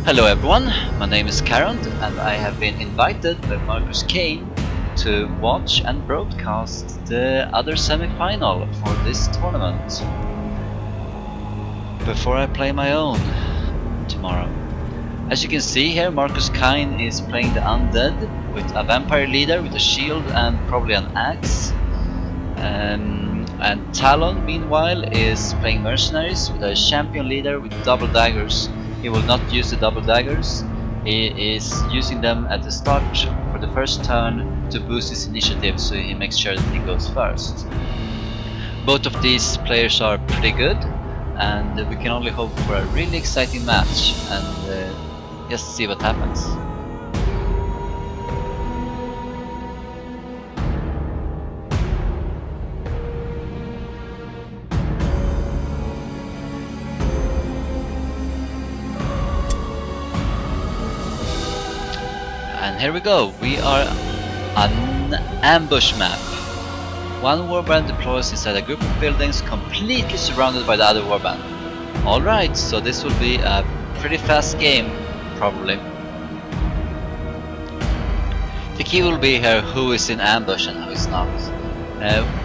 Hello everyone, my name is Karen and I have been invited by Markuskein to watch and broadcast the other semi-final for this tournament before I play my own tomorrow. As you can see here, Markuskein is playing the undead with a vampire leader with a shield and probably an axe. And Talon, meanwhile, is playing mercenaries with a champion leader with double daggers. He will not use the double daggers. He is using them at the start for the first turn to boost his initiative, so he makes sure that he goes first. Both of these players are pretty good, and we can only hope for a really exciting match and just see what happens. And here we go, we are an ambush map. One warband deploys inside a group of buildings completely surrounded by the other warband. Alright, so this will be a pretty fast game, probably. The key will be here who is in ambush and who is not.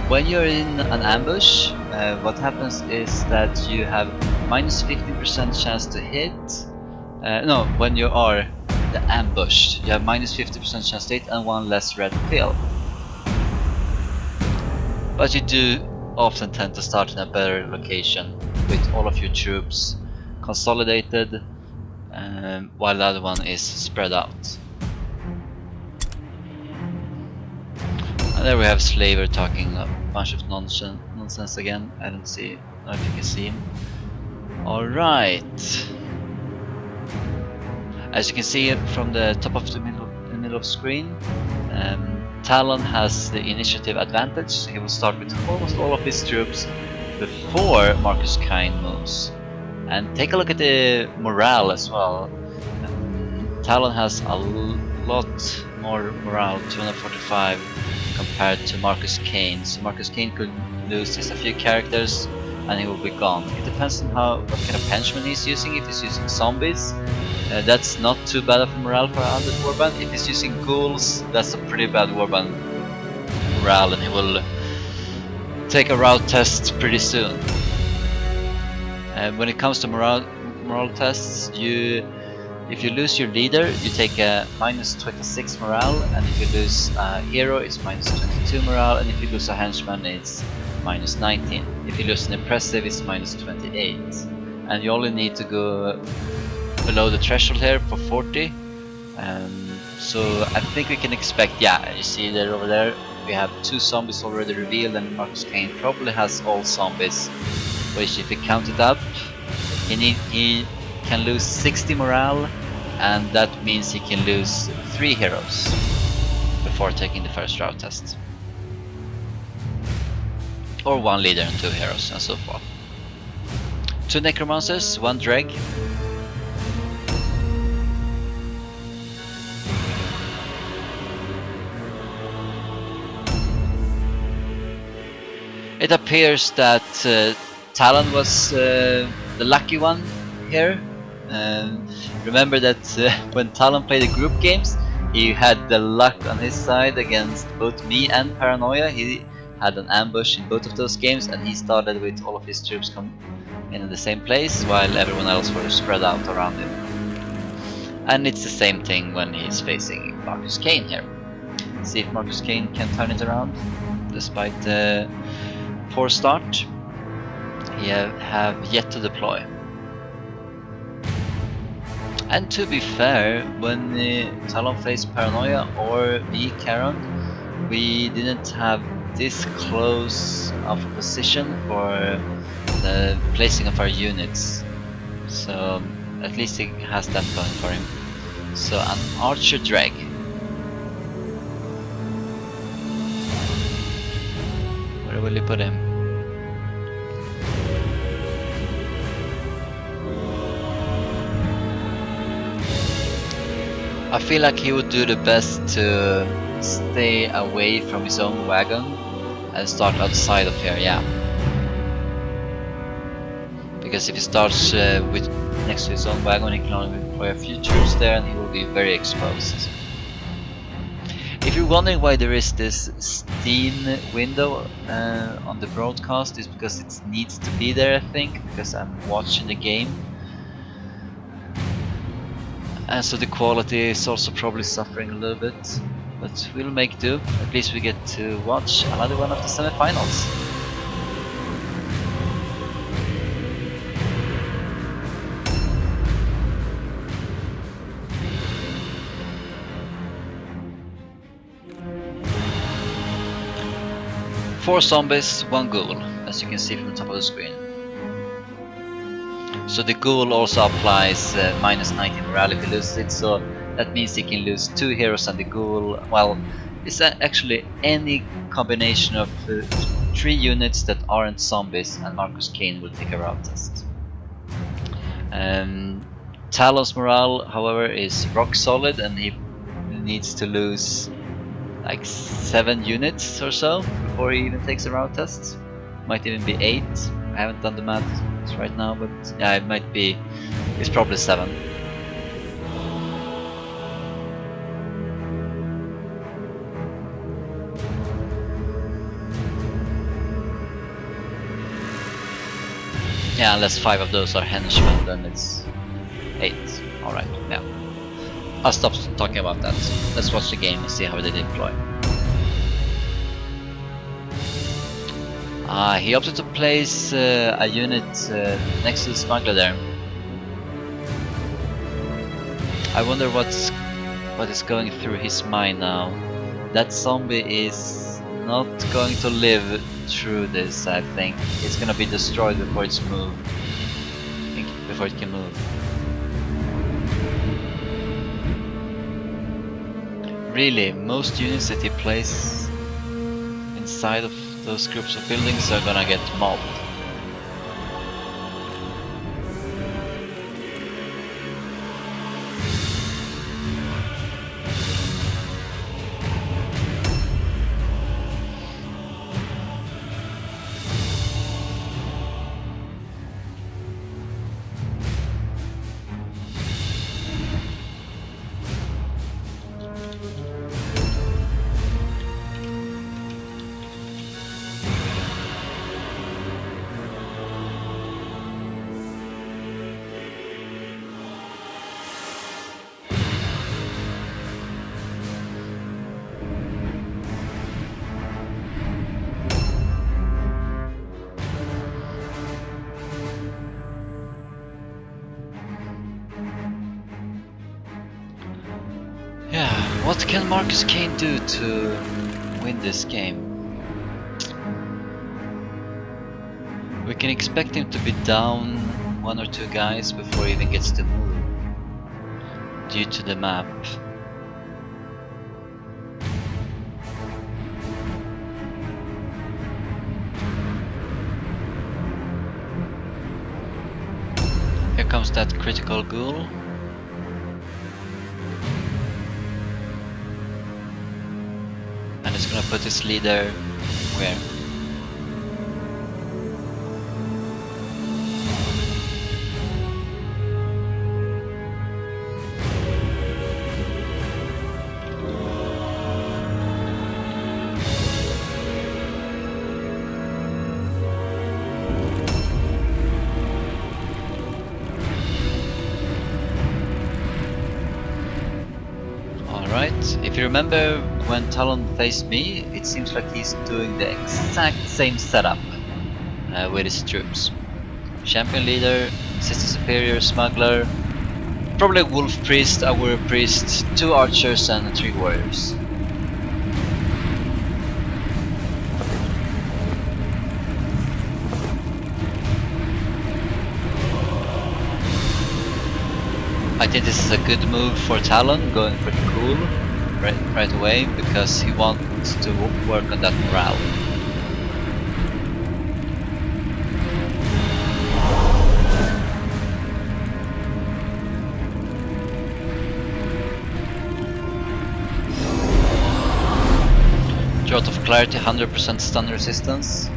When you're in an ambush, what happens is that you have minus 15% chance to hit. No, when you are the ambush, you have minus 50% chance to hit and one less red pill. But you do often tend to start in a better location with all of your troops consolidated while the other one is spread out. And there we have Slaver talking a bunch of nonsense again. I don't know if you can see him. Alright. As you can see from the top of the middle of the screen, Talon has the initiative advantage, so he will start with almost all of his troops before Markuskein moves. And take a look at the morale as well. Talon has a lot more morale, 245 compared to Markuskein. So Markuskein could lose just a few characters and he will be gone. It depends on what kind of henchman he's using. If he's using zombies, that's not too bad of a morale for a 100 warband. If he's using ghouls, that's a pretty bad warband morale and he will take a route test pretty soon. When it comes to morale tests, if you lose your leader, you take a minus 26 morale, and if you lose a hero, it's minus 22 morale, and if you lose a henchman, it's minus 19. If you lose an impressive, it's minus 28. And you only need to go below the threshold here for 40. So I think we can expect, yeah, you see there over there, we have 2 zombies already revealed, and Markuskein probably has all zombies, which if you count it up, he can lose 60 morale, and that means he can lose 3 heroes before taking the first route test. Or 1 leader and 2 heroes, and so forth. 2 necromancers, 1 dreg. It appears that Talon was the lucky one here. Remember that when Talon played the group games, he had the luck on his side against both me and Paranoia. He had an ambush in both of those games, and he started with all of his troops come in the same place while everyone else were spread out around him. And it's the same thing when he's facing Markuskein here. See if Markuskein can turn it around despite the poor start. He have yet to deploy. And to be fair, when Talon faced Paranoia or me, Karen, we didn't have this close of a position for the placing of our units. So at least he has that going for him. So an archer drag. Where will you put him? I feel like he would do the best to stay away from his own wagon and start outside of here, yeah. Because if he starts with next to his own wagon. He can only deploy a few troops there, and he will be very exposed. If you're wondering why there is this Steam window on the broadcast, it's because it needs to be there, I think, because I'm watching the game. And so the quality is also probably suffering a little bit, but we'll make do. At least we get to watch another one of the semifinals. Four zombies, one ghoul, as you can see from the top of the screen. So the ghoul also applies minus 90 morale if he loses it, so that means he can lose 2 heroes and the ghoul. Well, it's actually any combination of 3 units that aren't zombies, and Markuskein will take a route test. Talon's morale, however, is rock solid, and he needs to lose like 7 units or so before he even takes a route test. Might even be 8. I haven't done the math right now, but yeah, it might be. It's probably 7. Yeah, unless 5 of those are henchmen, then it's 8. Alright, yeah. I'll stop talking about that. Let's watch the game and see how they deploy. He opted to place a unit next to the smuggler there. I wonder what is going through his mind now. That zombie is not going to live through this, I think. It's gonna be destroyed before it's moved. Before it can move. Really, most units that he places inside of those groups of buildings are gonna get mobbed. Yeah, what can Markuskein do to win this game? We can expect him to be down 1 or 2 guys before he even gets to move, due to the map. Here comes that critical ghoul. And it's gonna put his leader where? If you remember when Talon faced me, it seems like he's doing the exact same setup with his troops. Champion leader, Sister Superior, Smuggler, probably a Wolf Priest, a Warrior Priest, 2 Archers and 3 Warriors. I think this is a good move for Talon, going for the ghoul right away, because he wants to work on that morale. Drought of Clarity, 100% stun resistance.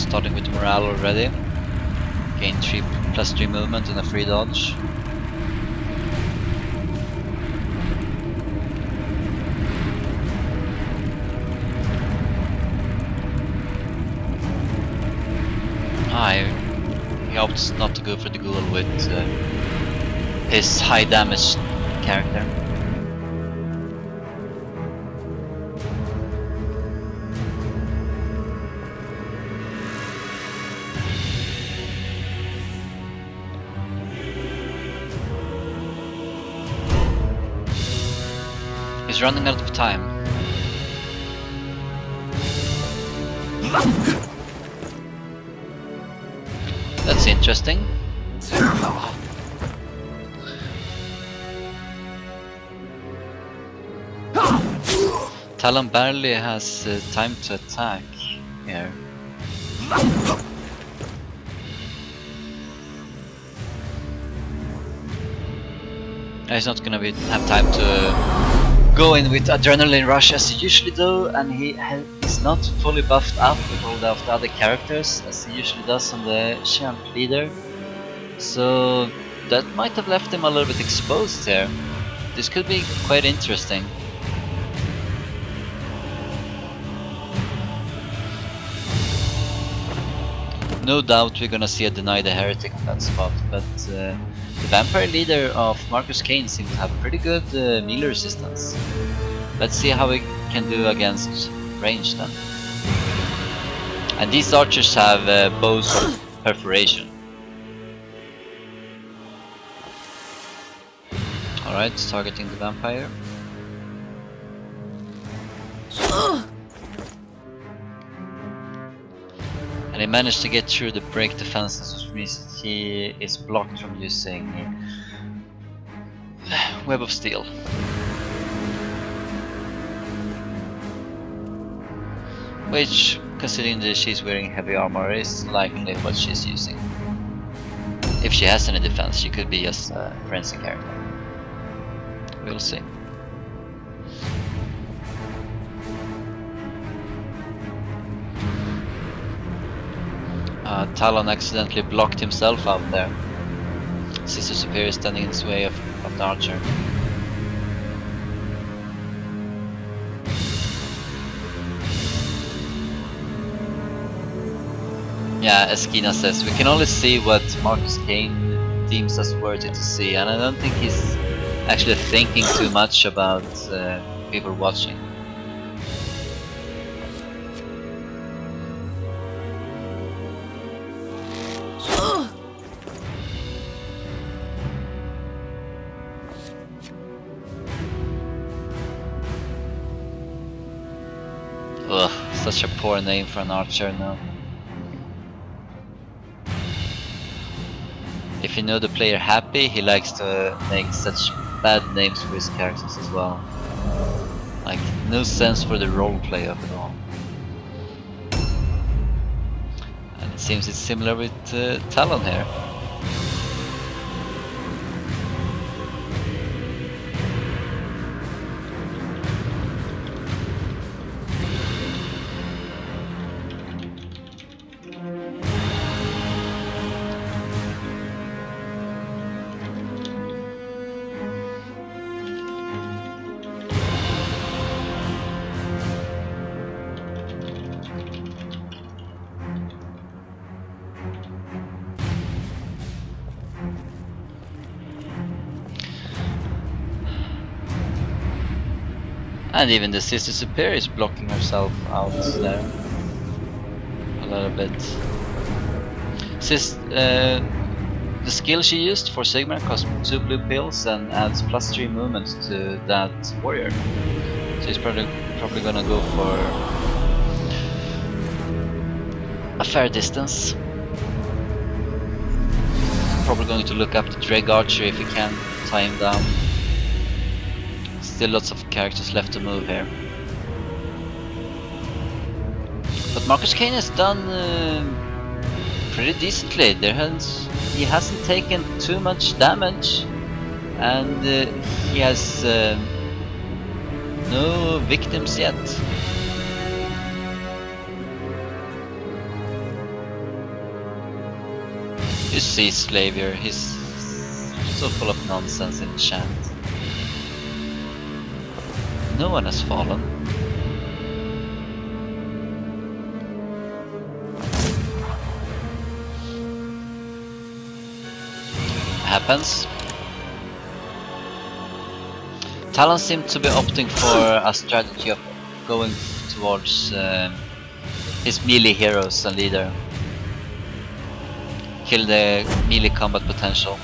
starting with morale already. Gain +3 movement and a free dodge. He opts not to go for the ghoul with his high damage character. He's running out of time. That's interesting. Talon barely has time to attack here. He's not gonna have time to go in with adrenaline rush as he usually do, and he's not fully buffed up with all the other characters as he usually does on the champ leader. So that might have left him a little bit exposed here. This could be quite interesting. No doubt we're gonna see a Deny the Heretic on that spot, but the Vampire leader of Markuskein seems to have pretty good melee resistance. Let's see how we can do against range then. And these archers have bows of perforation. Alright, targeting the Vampire. And he managed to get through the break defenses, which means he is blocked from using Web of Steel. Which, considering that she's wearing heavy armor, is likely what she's using. If she has any defense, she could be just a frenzy character. We'll see. Talon accidentally blocked himself out there. Sister Superior standing in his way of the archer. Yeah, as Kina says, we can only see what Markuskein deems us worthy to see, and I don't think he's actually thinking too much about people watching. Ugh, such a poor name for an archer now. If you know the player happy, he likes to make such bad names for his characters as well. Like, no sense for the roleplay of it all. And it seems it's similar with Talon here. And even the Sister Superior is blocking herself out there a little bit. The skill she used for Sigmar costs 2 blue pills and adds +3 movement to that warrior. So he's probably gonna go for a fair distance. Probably going to look up the Dreg Archer if he can tie him down. Still lots of characters left to move here. But Markuskein has done pretty decently. He hasn't taken too much damage, and he has no victims yet. You see Slavier, he's so full of nonsense in the chat. No one has fallen. Happens. Talon seemed to be opting for a strategy of going towards his melee heroes and leader. Kill the melee combat potential.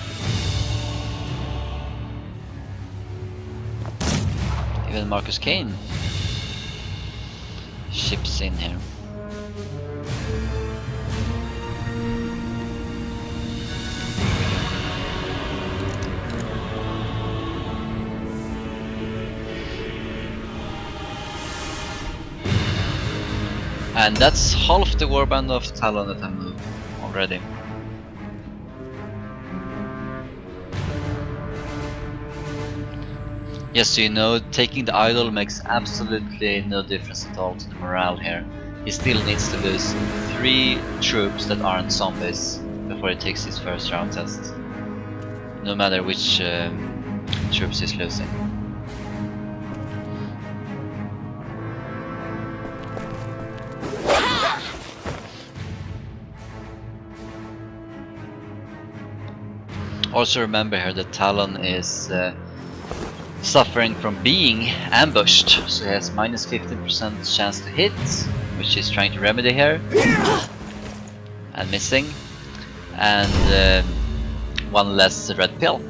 Even Markuskein ships in here. And that's half the warband of Talon that I moved already. Yes, so you know, taking the idol makes absolutely no difference at all to the morale here. He still needs to lose 3 troops that aren't zombies before he takes his first round test. No matter which troops he's losing. Also remember here that Talon is suffering from being ambushed, so he has minus 15% chance to hit, which he's trying to remedy here, and missing, and 1 less red pill.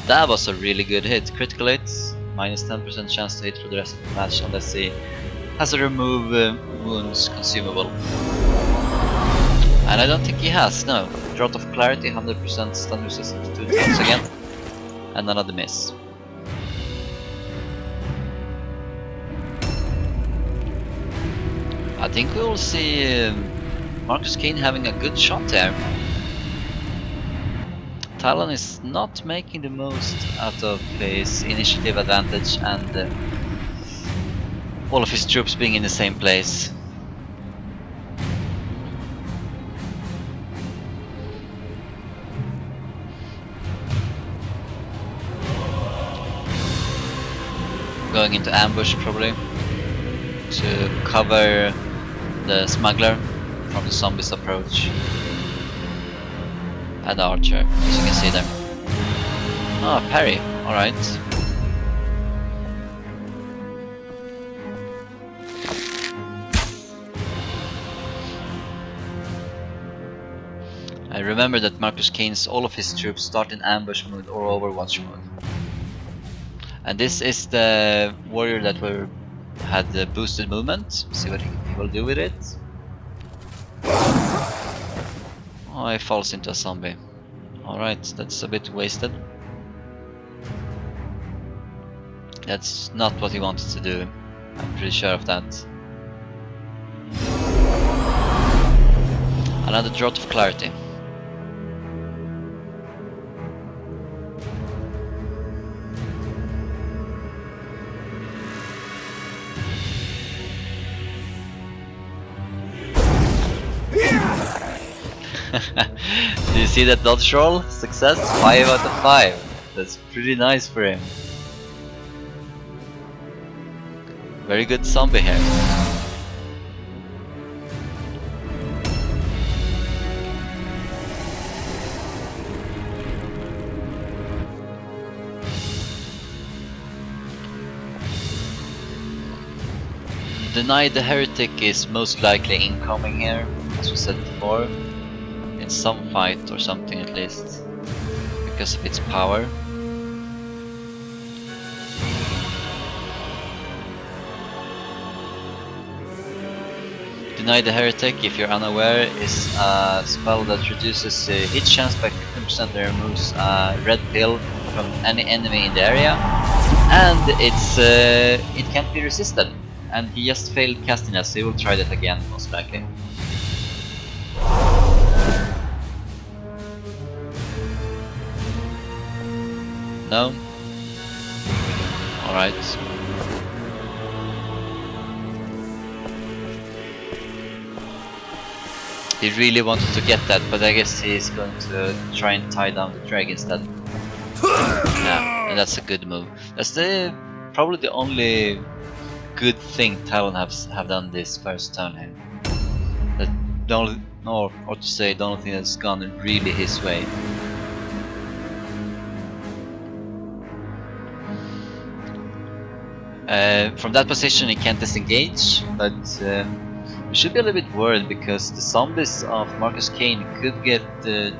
That was a really good hit, critical hit, minus 10% chance to hit for the rest of the match unless he has a remove wounds consumable. And I don't think he has, no. Drought of Clarity, 100% stun resistance to attacks again. And another miss. I think we will see Markuskein having a good shot there. Talon is not making the most out of his initiative advantage and all of his troops being in the same place. Going into ambush probably to cover the smuggler from the zombies approach, and the archer, as you can see there. Ah, parry, alright. I remember that Markuskein's all of his troops start in ambush mode or overwatch mode. And this is the warrior that had the boosted movement. See what he will do with it. Oh, he falls into a zombie. Alright, that's a bit wasted. That's not what he wanted to do. I'm pretty sure of that. Another Drought of Clarity. Do you see that dodge roll? Success? 5 out of 5. That's pretty nice for him. Very good zombie here. Deny the Heretic is most likely incoming here, as we said before. In some fight or something at least, because of its power. Deny the Heretic, if you're unaware, is a spell that reduces hit chance by 15% and removes a red pill from any enemy in the area, and it can't be resisted. And he just failed casting it, so he will try that again most likely. No? Alright. He really wanted to get that, but I guess he's going to try and tie down the drag instead. Yeah, and that's a good move. That's probably the only good thing Talon have done this first turn here. That the only, or to say, the only thing that's gone really his way. From that position he can't disengage, but we should be a little bit worried because the zombies of Markuskein could get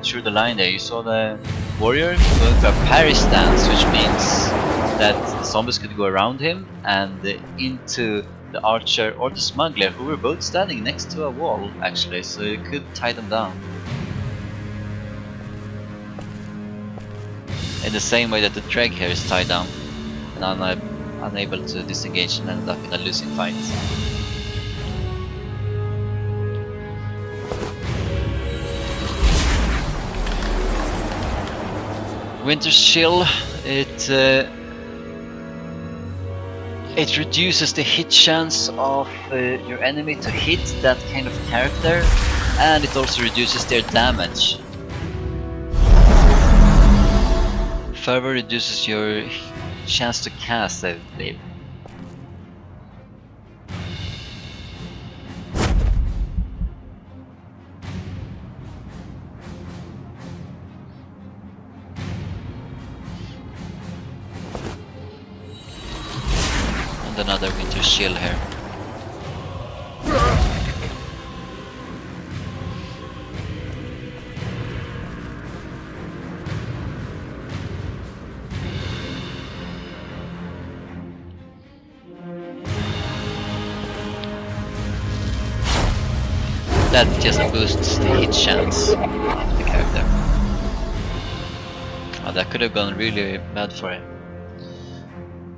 through the line there. You saw the warrior going for a parry stance, which means that the zombies could go around him and into the archer or the smuggler, who were both standing next to a wall actually, so you could tie them down. In the same way that the drag here is tied down and unable to disengage and end up in a losing fight. Winter's Chill, it reduces the hit chance of your enemy to hit that kind of character, and it also reduces their damage. Further reduces your chance to cast, I believe. And another Winter Shield here. That just boosts the hit chance of the character. Oh, that could have gone really bad for him.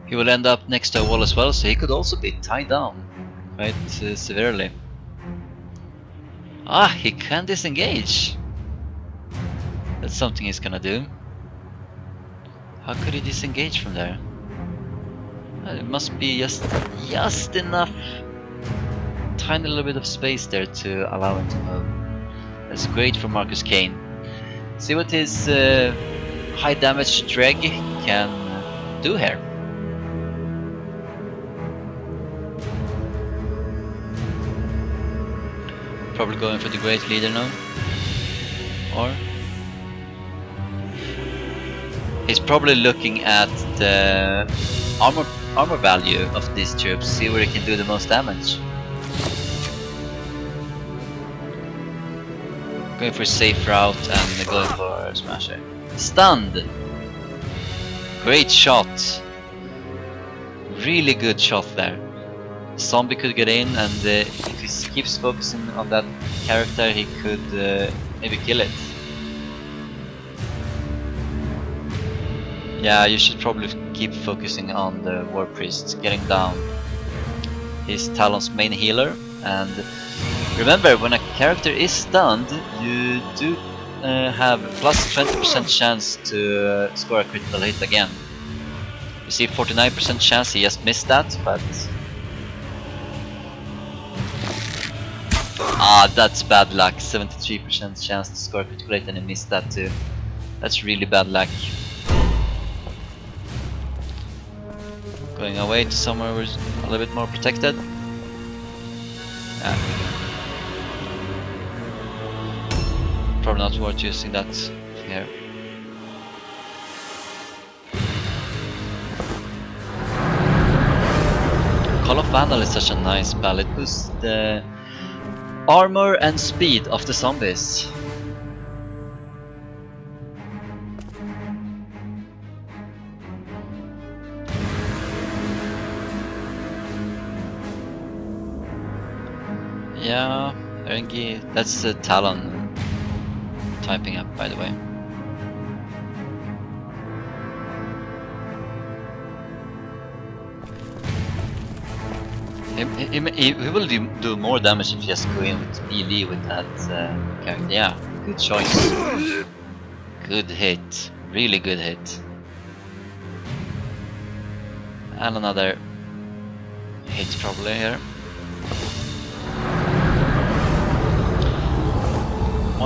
He will end up next to a wall as well, so he could also be tied down quite severely. Ah, he can disengage. That's something he's gonna do. How could he disengage from there? It must be just enough, tiny little bit of space there to allow him to move. That's great for Markuskein. See what his high damage drag can do here. Probably going for the Great Leader now. Or he's probably looking at the armor value of these troops, see where he can do the most damage. Going for a safe route and going for a smasher. Stunned! Great shot! Really good shot there. Zombie could get in, and if he keeps focusing on that character, he could maybe kill it. Yeah, you should probably keep focusing on the War Priest getting down. He's Talon's main healer, and remember, when a character is stunned, you do have plus 20% chance to score a critical hit again. You see 49% chance, he just missed that, but... Ah, that's bad luck. 73% chance to score a critical hit and he missed that too. That's really bad luck. Going away to somewhere where it's a little bit more protected. Yeah. Probably not worth using that here. Call of Vandal is such a nice spell. It boosts the armor and speed of the zombies. Yeah, Erengi, that's Talon typing up, by the way. He will do more damage if you just go in with melee with that character. Yeah, good choice. Good hit. Really good hit. And another hit probably here.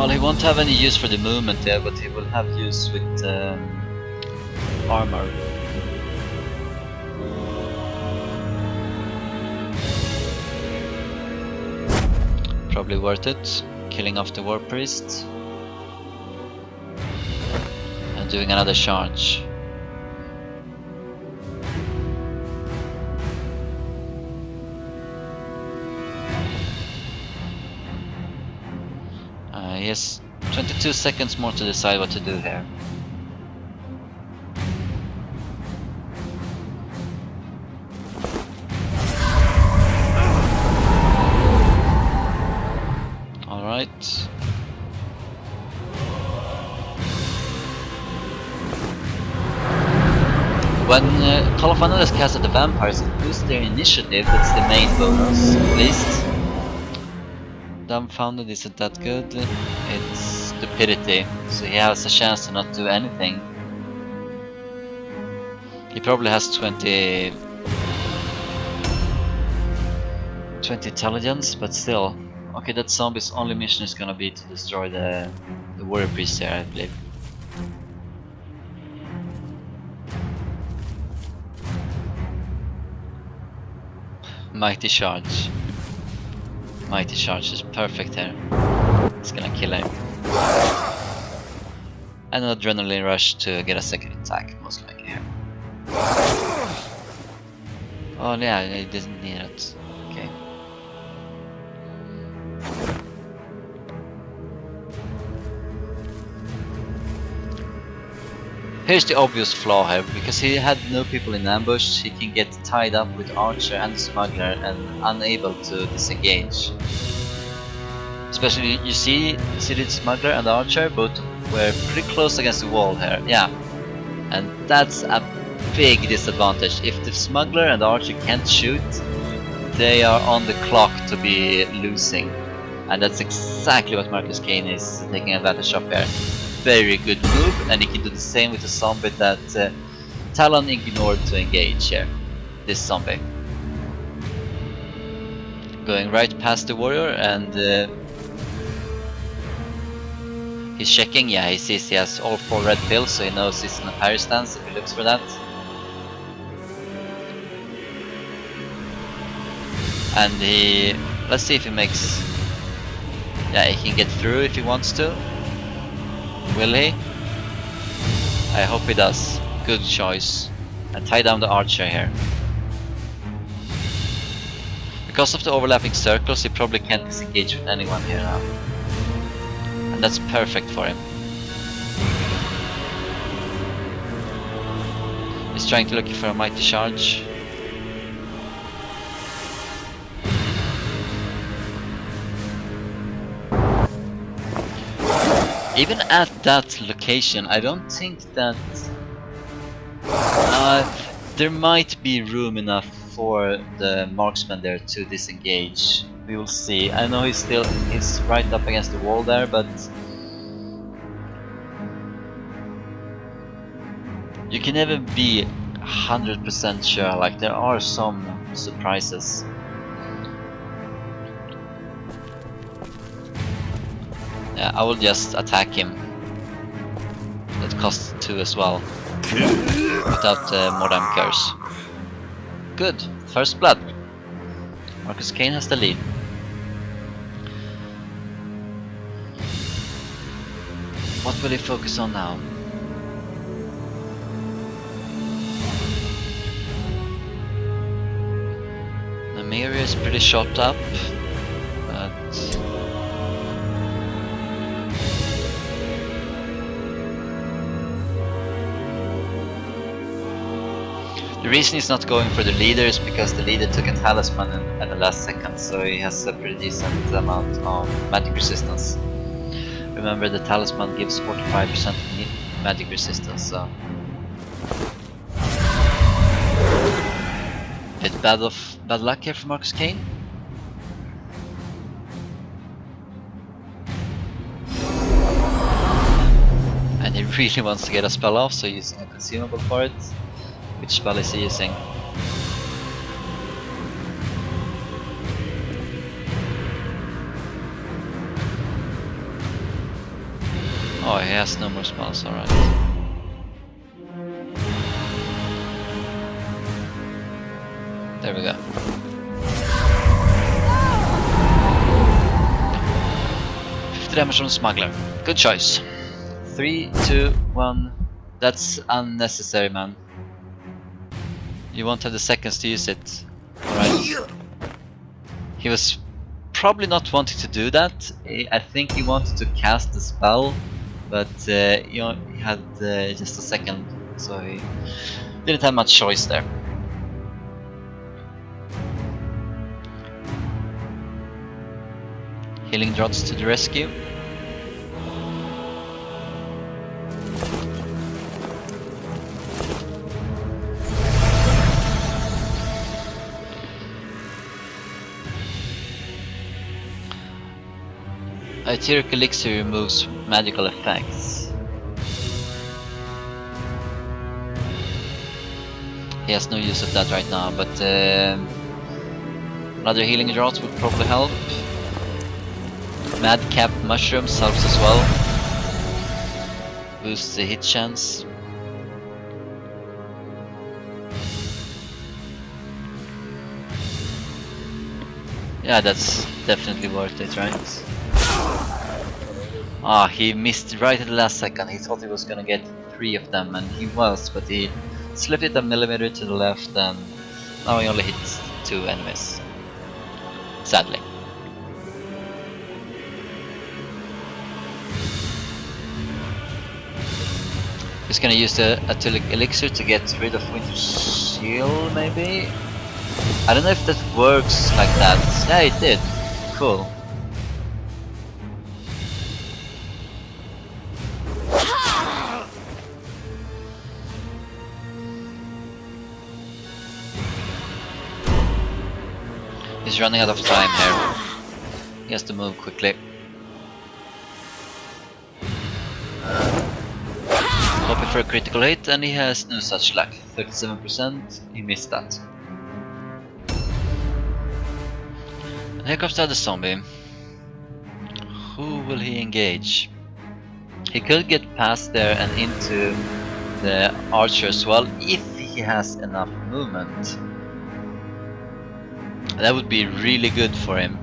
Well, he won't have any use for the movement there, but he will have use with armor. Probably worth it, killing off the War Priest. And doing another charge. He has 22 seconds more to decide what to do here. Alright. When Call of Anubis casts at the vampires, it boosts their initiative, that's the main bonus, at least. Dumbfounded isn't that good, it's stupidity, so he has a chance to not do anything. He probably has 20 intelligence, but still. Okay, that zombie's only mission is gonna be to destroy the warrior priest here, I believe. Mighty charge. Mighty charge is perfect here. It's gonna kill him. And an adrenaline rush to get a second attack, most likely here. Oh yeah, he didn't need it. Okay. Here's the obvious flaw here, because he had no people in ambush, he can get tied up with Archer and the Smuggler and unable to disengage. Especially, you see the Smuggler and the Archer both were pretty close against the wall here, yeah. And that's a big disadvantage. If the Smuggler and the Archer can't shoot, they are on the clock to be losing. And that's exactly what Markuskein is taking advantage of here. Very good move, and he can do the same with the zombie that Talon ignored to engage here. This zombie. Going right past the warrior, and he's checking, yeah, he sees he has all 4 red pills, so he knows he's in a parry stance if he looks for that. And let's see if he makes, yeah, he can get through if he wants to. Will he? I hope he does. Good choice. And tie down the Archer here. Because of the overlapping circles, he probably can't disengage with anyone here now. And that's perfect for him. He's trying to look for a mighty charge. Even at that location, I don't think that there might be room enough for the marksman there to disengage. We will see. I know he's right up against the wall there, but you can never be 100% sure. Like, there are some surprises. Yeah, I will just attack him. That costs 2 as well. Without Mordheim curse. Good, first blood. Markuskein has the lead. What will he focus on now? Nymeria is pretty shot up, but the reason he's not going for the leader is because the leader took a talisman at the last second, so he has a pretty decent amount of magic resistance. Remember, the talisman gives 45% magic resistance, so bit bad luck here for Markuskein. And he really wants to get a spell off, so he's using a consumable for it. Which spell is he using? Oh, he has no more spells, alright. There we go. 50 damage from the smuggler. Good choice. 3, 2, 1. That's unnecessary, man. You won't have the seconds to use it. Alright. He was probably not wanting to do that. I think he wanted to cast the spell, but you know, he had just a second, so he didn't have much choice there. Healing Draughts to the rescue. Etheric Elixir removes magical effects. He has no use of that right now, but another Healing Draught would probably help. Madcap Mushrooms helps as well. Boosts the hit chance. Yeah, that's definitely worth it, right? Ah, he missed right at the last second. He thought he was gonna get 3 of them, and he was, but he slipped it a millimeter to the left, and now he only hits 2 enemies. Sadly. He's gonna use the Etheric Elixir to get rid of Winter's Shield, maybe? I don't know if that works like that. Yeah, it did. Cool. He's running out of time here. He has to move quickly. Hoping for a critical hit, and he has no such luck. 37%, he missed that. And here comes the other zombie. Who will he engage? He could get past there and into the archer as well, if he has enough movement. That would be really good for him.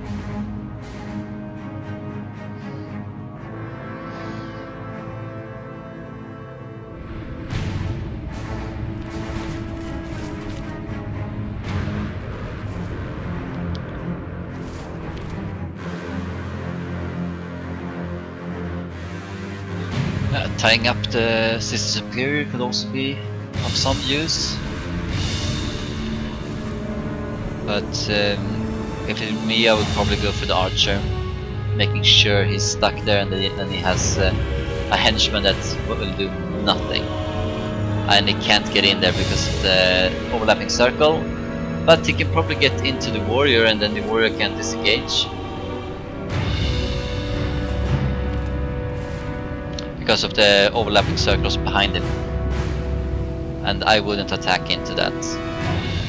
Tying up the Sister Superior could also be of some use. But if it were me, I would probably go for the archer, making sure he's stuck there, and then he has a henchman that will do nothing. And he can't get in there because of the overlapping circle, but he can probably get into the warrior, and then the warrior can disengage. Because of the overlapping circles behind him. And I wouldn't attack into that,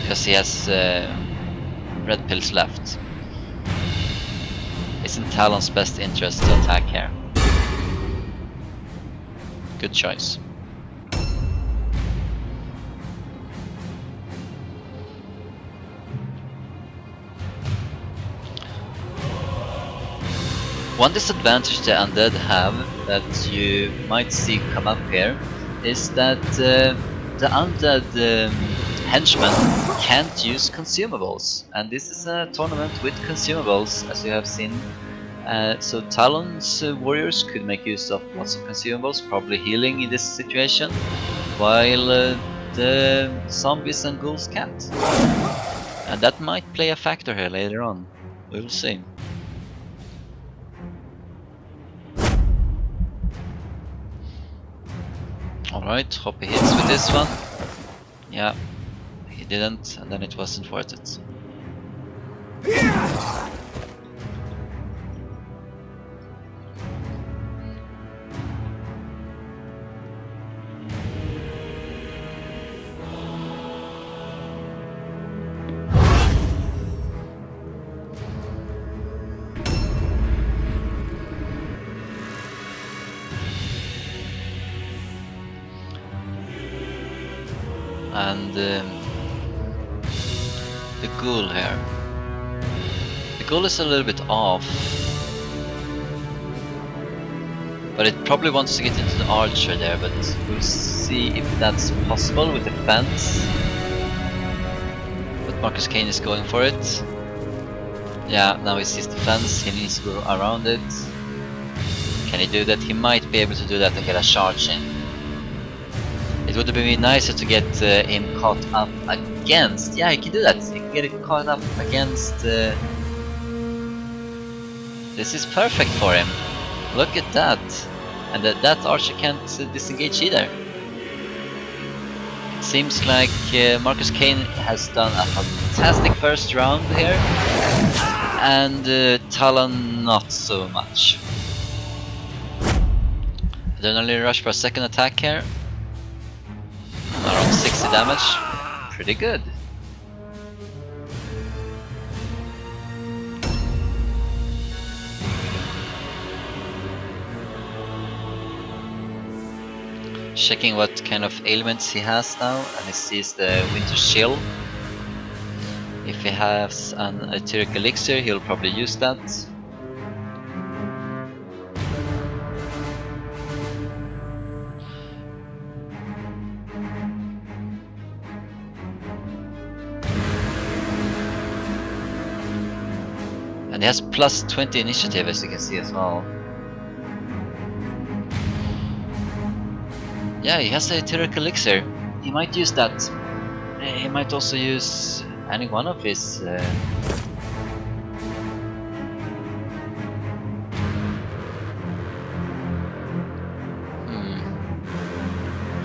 because he has red pills left. It's in Talon's best interest to attack here. Good choice. One disadvantage the undead have that you might see come up here is that the undead henchmen can't use consumables, and this is a tournament with consumables, as you have seen. So Talon's warriors could make use of lots of consumables, probably healing in this situation, while the zombies and ghouls can't. And that might play a factor here later on. We will see. Alright, hope he hits with this one. Yeah, he didn't, and then it wasn't worth it. and the ghoul here. The ghoul is a little bit off, but it probably wants to get into the archer there, but we'll see if that's possible with the fence. But Markuskein is going for it. Yeah, now he sees the fence, he needs to go around it. Can he do that? He might be able to do that and get a charge in. It would have been nicer to get him caught up against. Yeah, he can do that. He can get it caught up against. This is perfect for him. Look at that. And that archer can't disengage either. It seems like Markuskein has done a fantastic first round here. And Talon not so much. Adrenaline rush for a second attack here. Around 60 damage. Pretty good. Checking what kind of ailments he has now, and he sees the winter chill. If he has an etheric elixir, he'll probably use that. And he has plus 20 initiative, as you can see as well. Yeah, he has a etheric elixir. He might use that. He might also use any one of his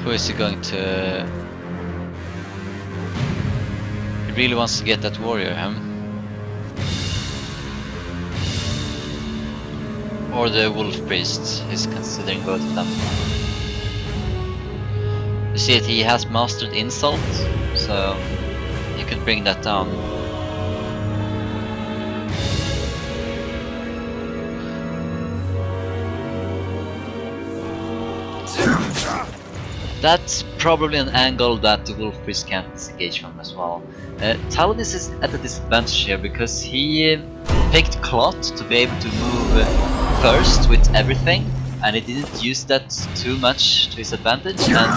Who is he going to... He really wants to get that warrior, huh? Or the wolf priest. He's considering both of them. You see that he has mastered insult, so you could bring that down. That's probably an angle that the wolf priest can't disengage from as well. Talon is at a disadvantage here because he picked Clot to be able to move first with everything, and he didn't use that too much to his advantage, and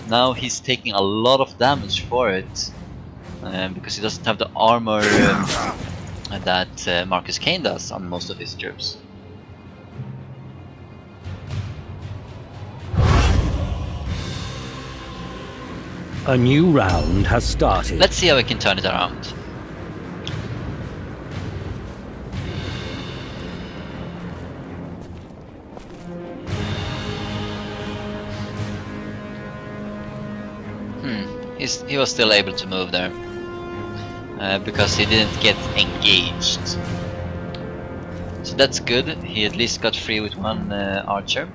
now he's taking a lot of damage for it because he doesn't have the armor that Markuskein does on most of his troops. A new round has started. Let's see how we can turn it around. He was still able to move there because he didn't get engaged. So that's good. He at least got free with one archer.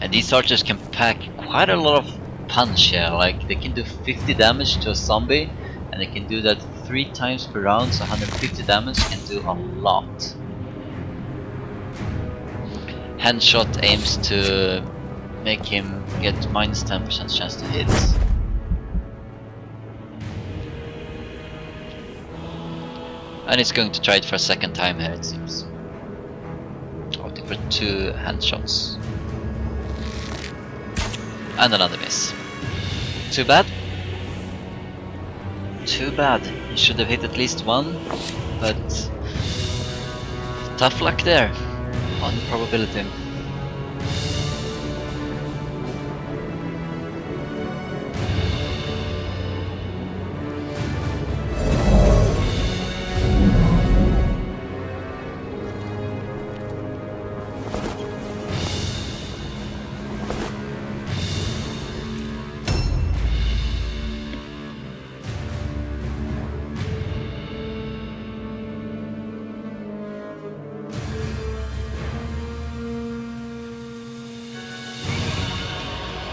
And these archers can pack quite a lot of punch here. Like they can do 50 damage to a zombie, and they can do that 3 times per round, so 150 damage can do a lot. Handshot aims to make him get minus 10% chance to hit. And he's going to try it for a second time here, it seems. Opting for 2 handshots. And another miss. Too bad. Too bad. He should have hit at least 1, but tough luck there on the probability.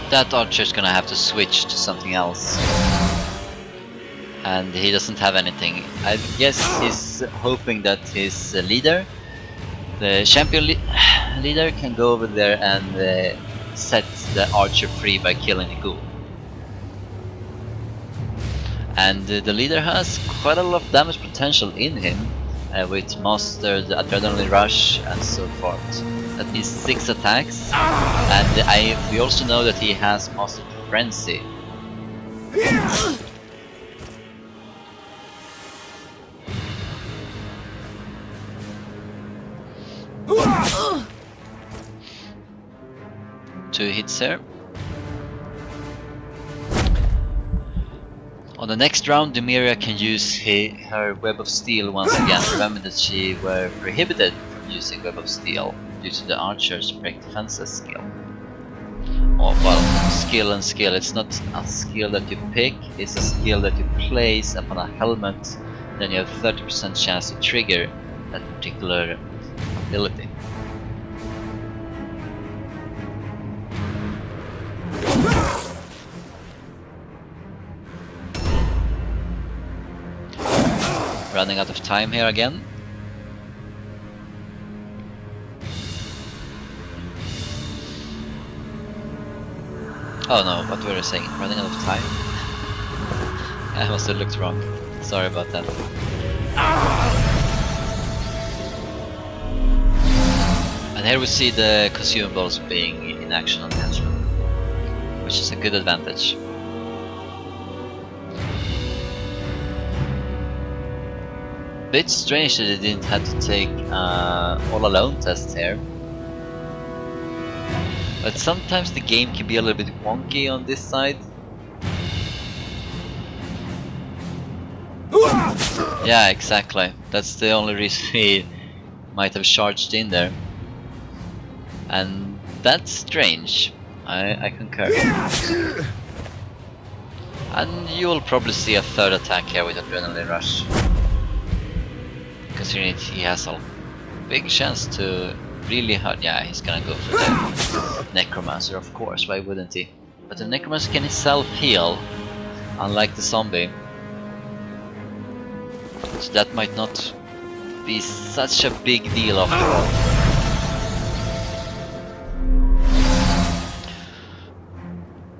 That archer's gonna have to switch to something else. And he doesn't have anything. I guess he's hoping that his leader, the champion leader, can go over there and set the archer free by killing the ghoul. And the leader has quite a lot of damage potential in him, with mastered adrenaline rush and so forth. At least 6 attacks, and we also know that he has mastered frenzy. Two hits here. On the next round, Demiria can use her Web of Steel once again. Remember that she were prohibited from using Web of Steel due to the archer's break defenses skill. Oh, well, skill and skill. It's not a skill that you pick, it's a skill that you place upon a helmet. Then you have 30% chance to trigger that particular ability. Running out of time here again. Oh no, what were I saying? Running out of time? I must have looked wrong. Sorry about that. And here we see the consumables being in action on the henchman, which is a good advantage. Bit strange that they didn't have to take all alone test here. But sometimes the game can be a little bit wonky on this side. Yeah, exactly. That's the only reason he might have charged in there. And that's strange. I concur. And you will probably see a third attack here with Adrenaline Rush. Considering he has a big chance to really hurt. Yeah, he's gonna go for the Necromancer, of course, why wouldn't he? But the Necromancer can self-heal, unlike the zombie. So that might not be such a big deal after all.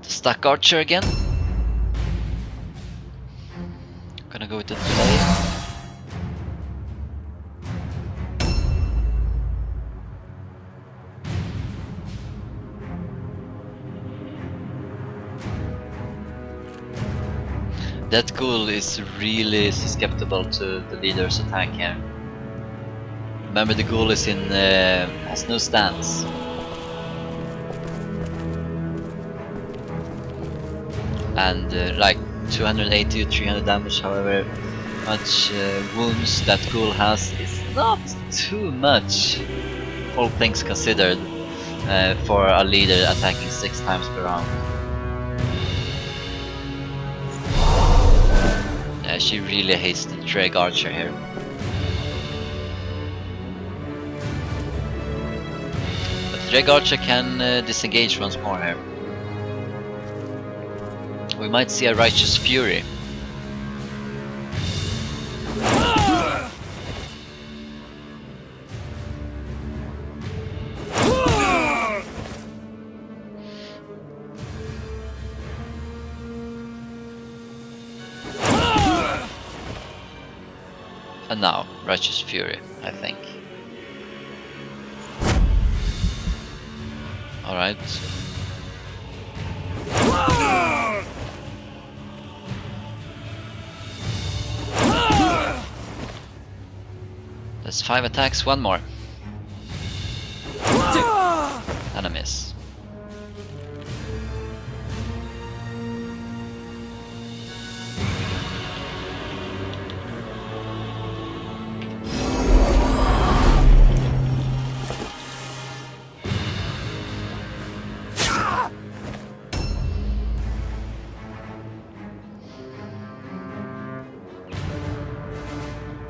The Stuck Archer again. Gonna go with the delay. That ghoul is really susceptible to the leader's attack here. Remember, the ghoul is has no stance. And like 280 or 300 damage, however much wounds that ghoul has, is not too much, all things considered, for a leader attacking 6 times per round. She really hates the Dreg Archer here. But the Dreg Archer can disengage once more here. We might see a Righteous Fury. And now, Righteous Fury, I think. Alright. That's 5 attacks, 1 more. And a miss.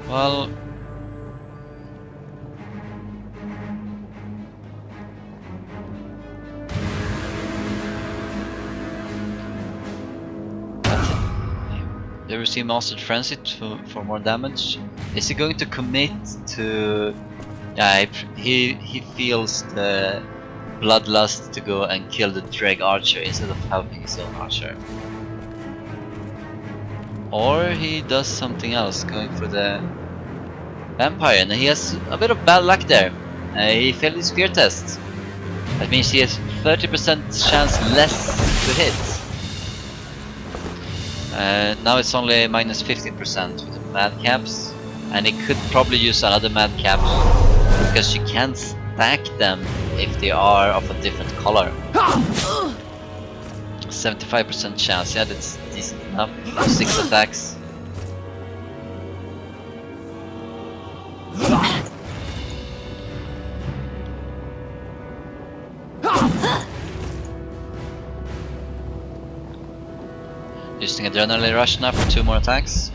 Well, they receive Mastered Frenzy for more damage. Is he going to commit to? Yeah, he feels the bloodlust to go and kill the Dreg archer instead of helping his own archer. Or he does something else, going for the vampire, and he has a bit of bad luck there. He failed his fear test. That means he has 30% chance less to hit. Now it's only minus 15% with the madcaps, and he could probably use another madcap because you can stack them if they are of a different color. 75% chance, yeah, that's decent enough. 6 attacks. Using Adrenaline Rush now for 2 more attacks.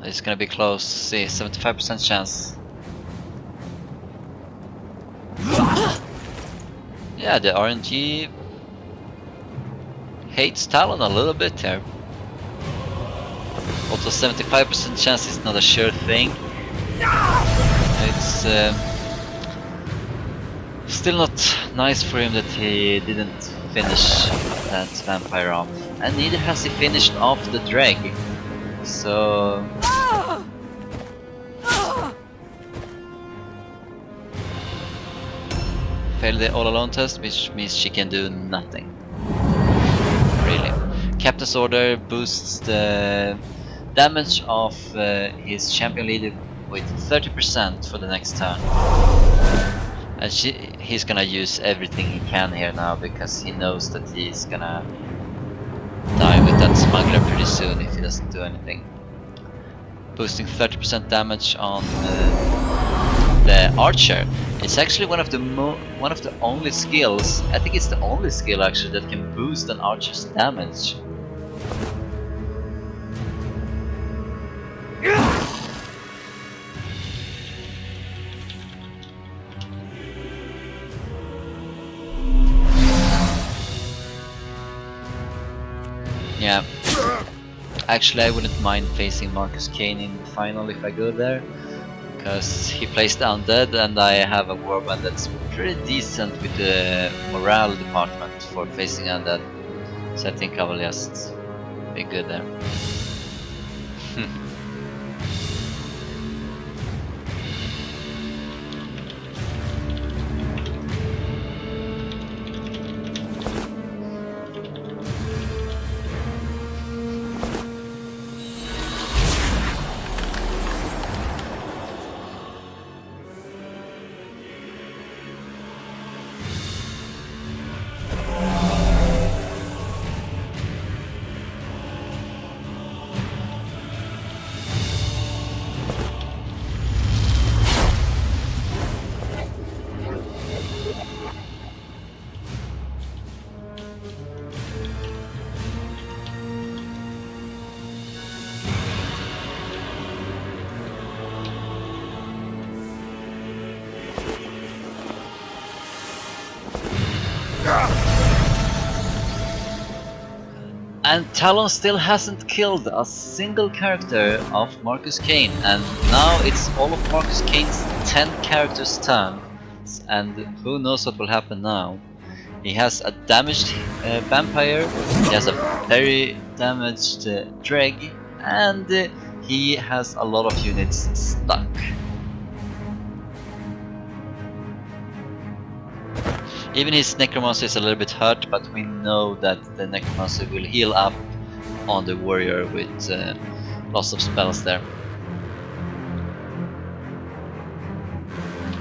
It's gonna be close, see, 75% chance. Yeah, the RNG hates Talon a little bit here. Also 75% chance is not a sure thing. It's still not nice for him that he didn't finish that vampire off. And neither has he finished off the Dreg. So... failed the all alone test, which means she can do nothing. Really. Captain's Order boosts the damage of his champion leader with 30% for the next turn. And he's gonna use everything he can here now because he knows that he's gonna die with that smuggler pretty soon if he doesn't do anything. Boosting 30% damage on the archer. It's actually one of the only skills, I think it's the only skill actually that can boost an archer's damage. Yeah, actually I wouldn't mind facing Markuskein in the final if I go there, because he plays the undead and I have a warband that's pretty decent with the morale department for facing undead, so I think I will just be good there. And Talon still hasn't killed a single character of Markuskein, and now it's all of Markuskein's 10 characters' turn, and who knows what will happen now. He has a damaged vampire, he has a very damaged Dreg, and he has a lot of units stuck. Even his Necromancer is a little bit hurt, but we know that the Necromancer will heal up on the warrior with lots of spells there.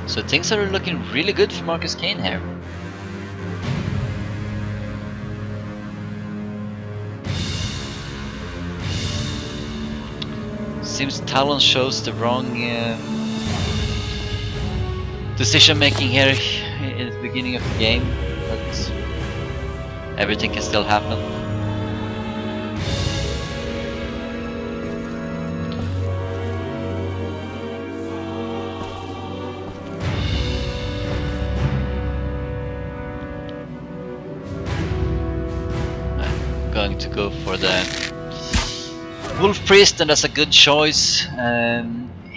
So things are looking really good for Markuskein here. Seems Talon shows the wrong decision making here in the beginning of the game, but everything can still happen. I'm going to go for the Wolf Priest, and that's a good choice.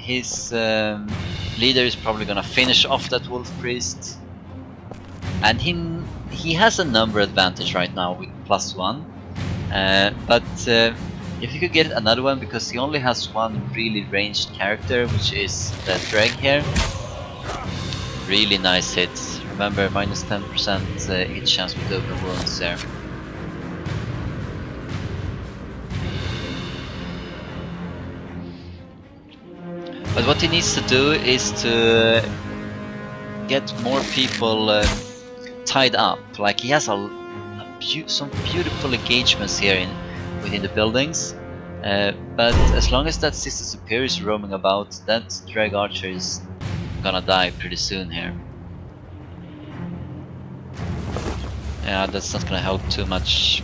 his leader is probably gonna finish off that wolf priest, and he has a number advantage right now with +1, but if he could get another one, because he only has one really ranged character, which is the Dreg here. Really nice hits. Remember, minus 10% hit chance with open wounds there. But what he needs to do is to get more people tied up. Like, he has some beautiful engagements here within the buildings. But as long as that Sister Superior is roaming about, that Drag Archer is gonna die pretty soon here. Yeah, that's not gonna help too much.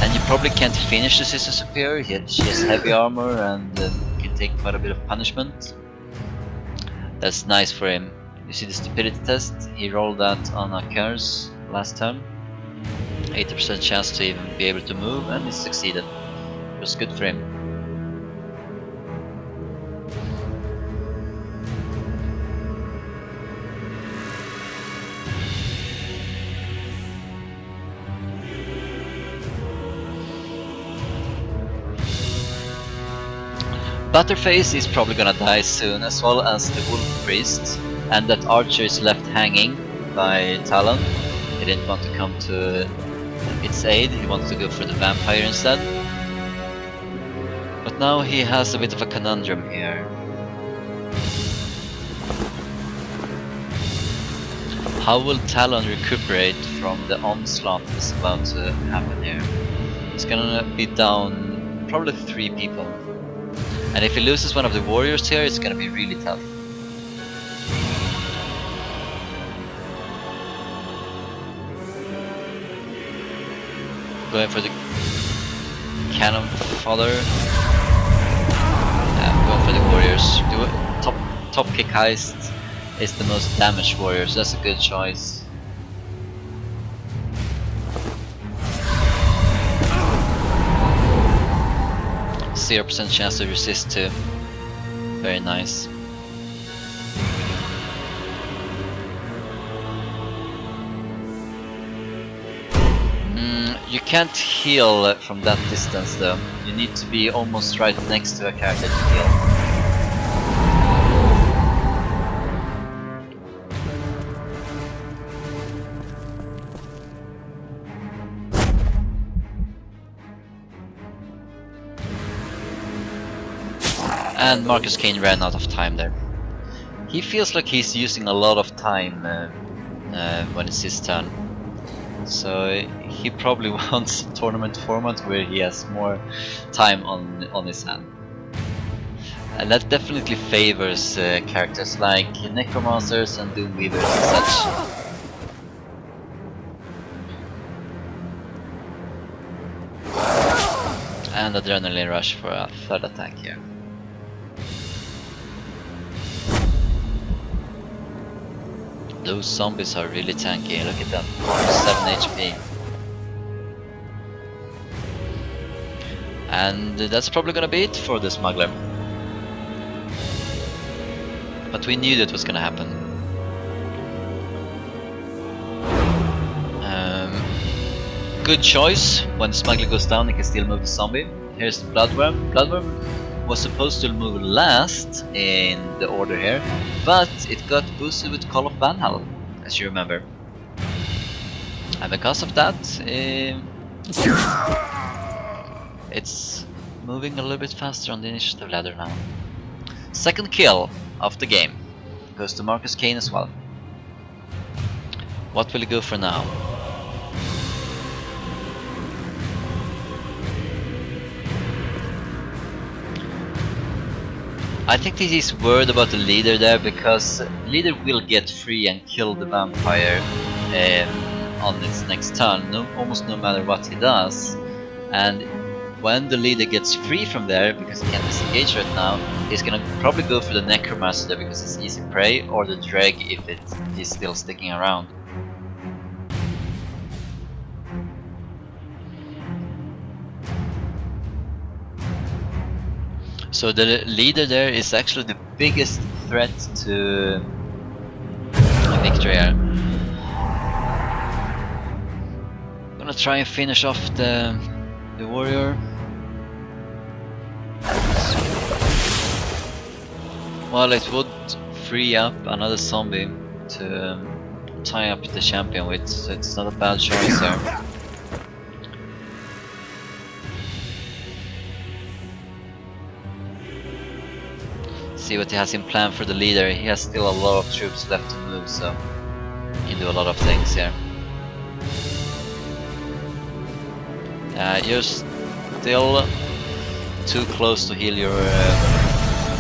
And you probably can't finish the Sister Superior. She has heavy armor and can take quite a bit of punishment. That's nice for him. You see the stupidity test? He rolled that on a curse last turn. 80% chance to even be able to move, and he succeeded. It was good for him. Butterface is probably gonna die soon, as well as the Wolf Priest, and that Archer is left hanging by Talon. He didn't want to come to its aid, he wanted to go for the Vampire instead. But now he has a bit of a conundrum here. How will Talon recuperate from the onslaught that's about to happen here? He's gonna be down probably 3 people. And if he loses one of the warriors here, it's gonna be really tough. Going for the cannon fodder. Yeah, going for the warriors. Top kick heist is the most damaged warrior, so that's a good choice. %0 chance to resist too. Very nice. You can't heal from that distance though. You need to be almost right next to a character to heal. And Markuskein ran out of time there. He feels like he's using a lot of time when it's his turn. So he probably wants a tournament format where he has more time on his hand. And that definitely favors characters like Necromancers and Doomweavers and such. And Adrenaline Rush for a third attack here. Those zombies are really tanky, look at them, 7 HP. And that's probably gonna be it for the smuggler. But we knew that was gonna happen. Good choice, when the smuggler goes down he can still move the zombie. Here's the Bloodworm. Bloodworm was supposed to move last in the order here, but it got boosted with Call of Vanhal, as you remember. And because of that, it's moving a little bit faster on the initiative ladder now. Second kill of the game goes to Markuskein as well. What will he go for now? I think that he's worried about the leader there, because the leader will get free and kill the vampire on its next turn, almost no matter what he does. And when the leader gets free from there, because he can't disengage right now, he's gonna probably go for the Necromancer there because it's easy prey, or the Dreg if it is still sticking around. So the leader there is actually the biggest threat to victory here. Gonna try and finish off the warrior. Well, it would free up another zombie to tie up the champion with, so it's not a bad choice there. See what he has in plan for the leader. He has still a lot of troops left to move, so you can do a lot of things here. You're still too close to heal your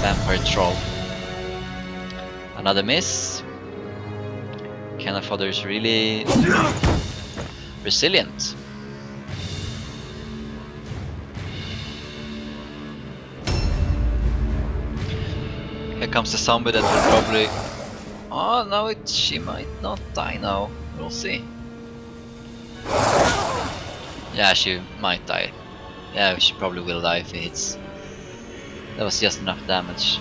vampire troll. Another miss. Cannon fodder is really resilient. Here comes the zombie that will probably... Oh no, she might not die now. We'll see. Yeah, she might die. Yeah, she probably will die if it hits. That was just enough damage.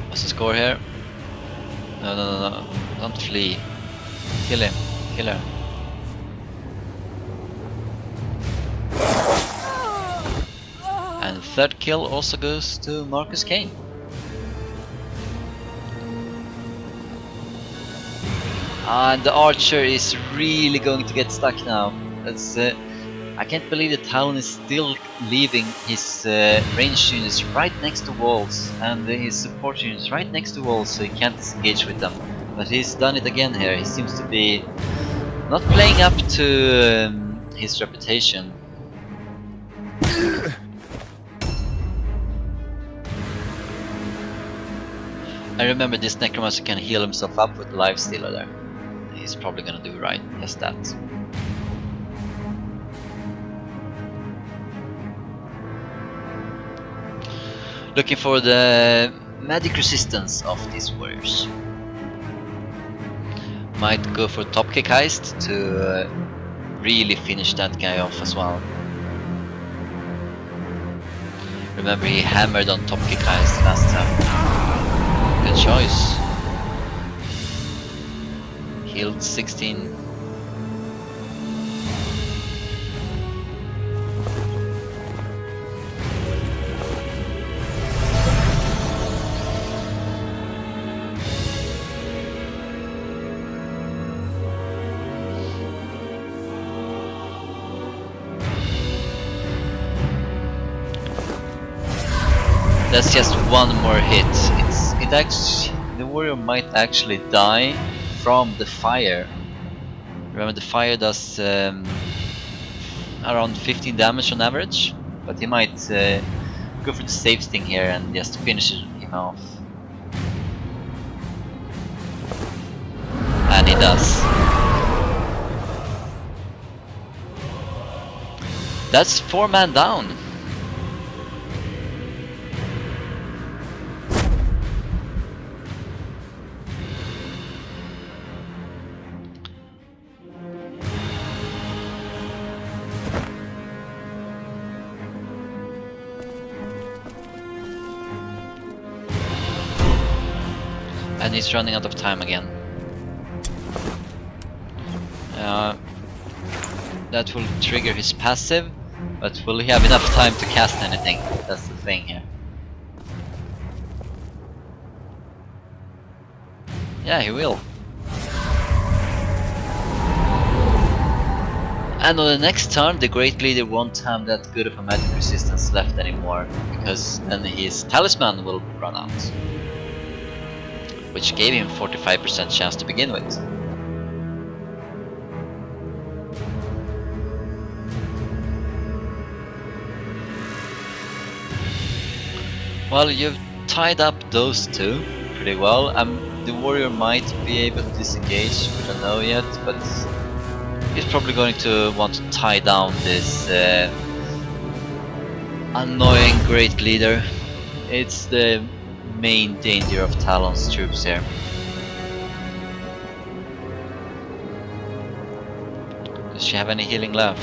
What's the score here? No. Don't flee. Kill him. Kill her. And third kill also goes to Markuskein. And the archer is really going to get stuck now. That's I can't believe that Talon is still leaving his range units right next to walls and his support units right next to walls, so he can't disengage with them. But he's done it again here. He seems to be not playing up to his reputation. I remember this necromancer can heal himself up with the life stealer there. He's probably gonna do right, just that. Looking for the magic resistance of these warriors. Might go for top kick heist to really finish that guy off as well. Remember, he hammered on top kick heist last time. Good choice. Healed 16. That's just one more hit. The warrior might actually die from the fire. Remember, the fire does around 15 damage on average, but he might go for the safe thing here and just finish him off. And he does. That's 4 man down. And he's running out of time again. That will trigger his passive, but will he have enough time to cast anything? That's the thing here. Yeah, he will. And on the next turn, the Great Leader won't have that good of a magic resistance left anymore, because then his talisman will run out, which gave him 45% chance to begin with. Well, you've tied up those two pretty well. The warrior might be able to disengage, we don't know yet, but he's probably going to want to tie down this annoying Great Leader. It's the main danger of Talon's troops here. Does she have any healing left?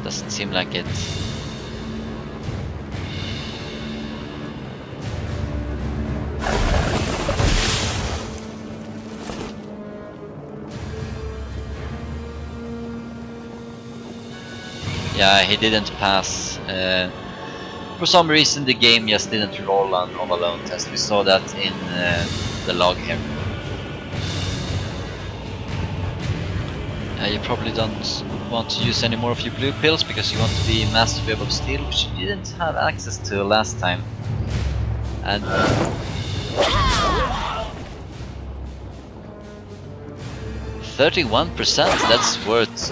Doesn't seem like it. Yeah, he didn't pass. For some reason the game just didn't roll on alone test. We saw that in the log here. You probably don't want to use any more of your blue pills because you want to be Master Web of Steel, which you didn't have access to last time. And 31%, that's worth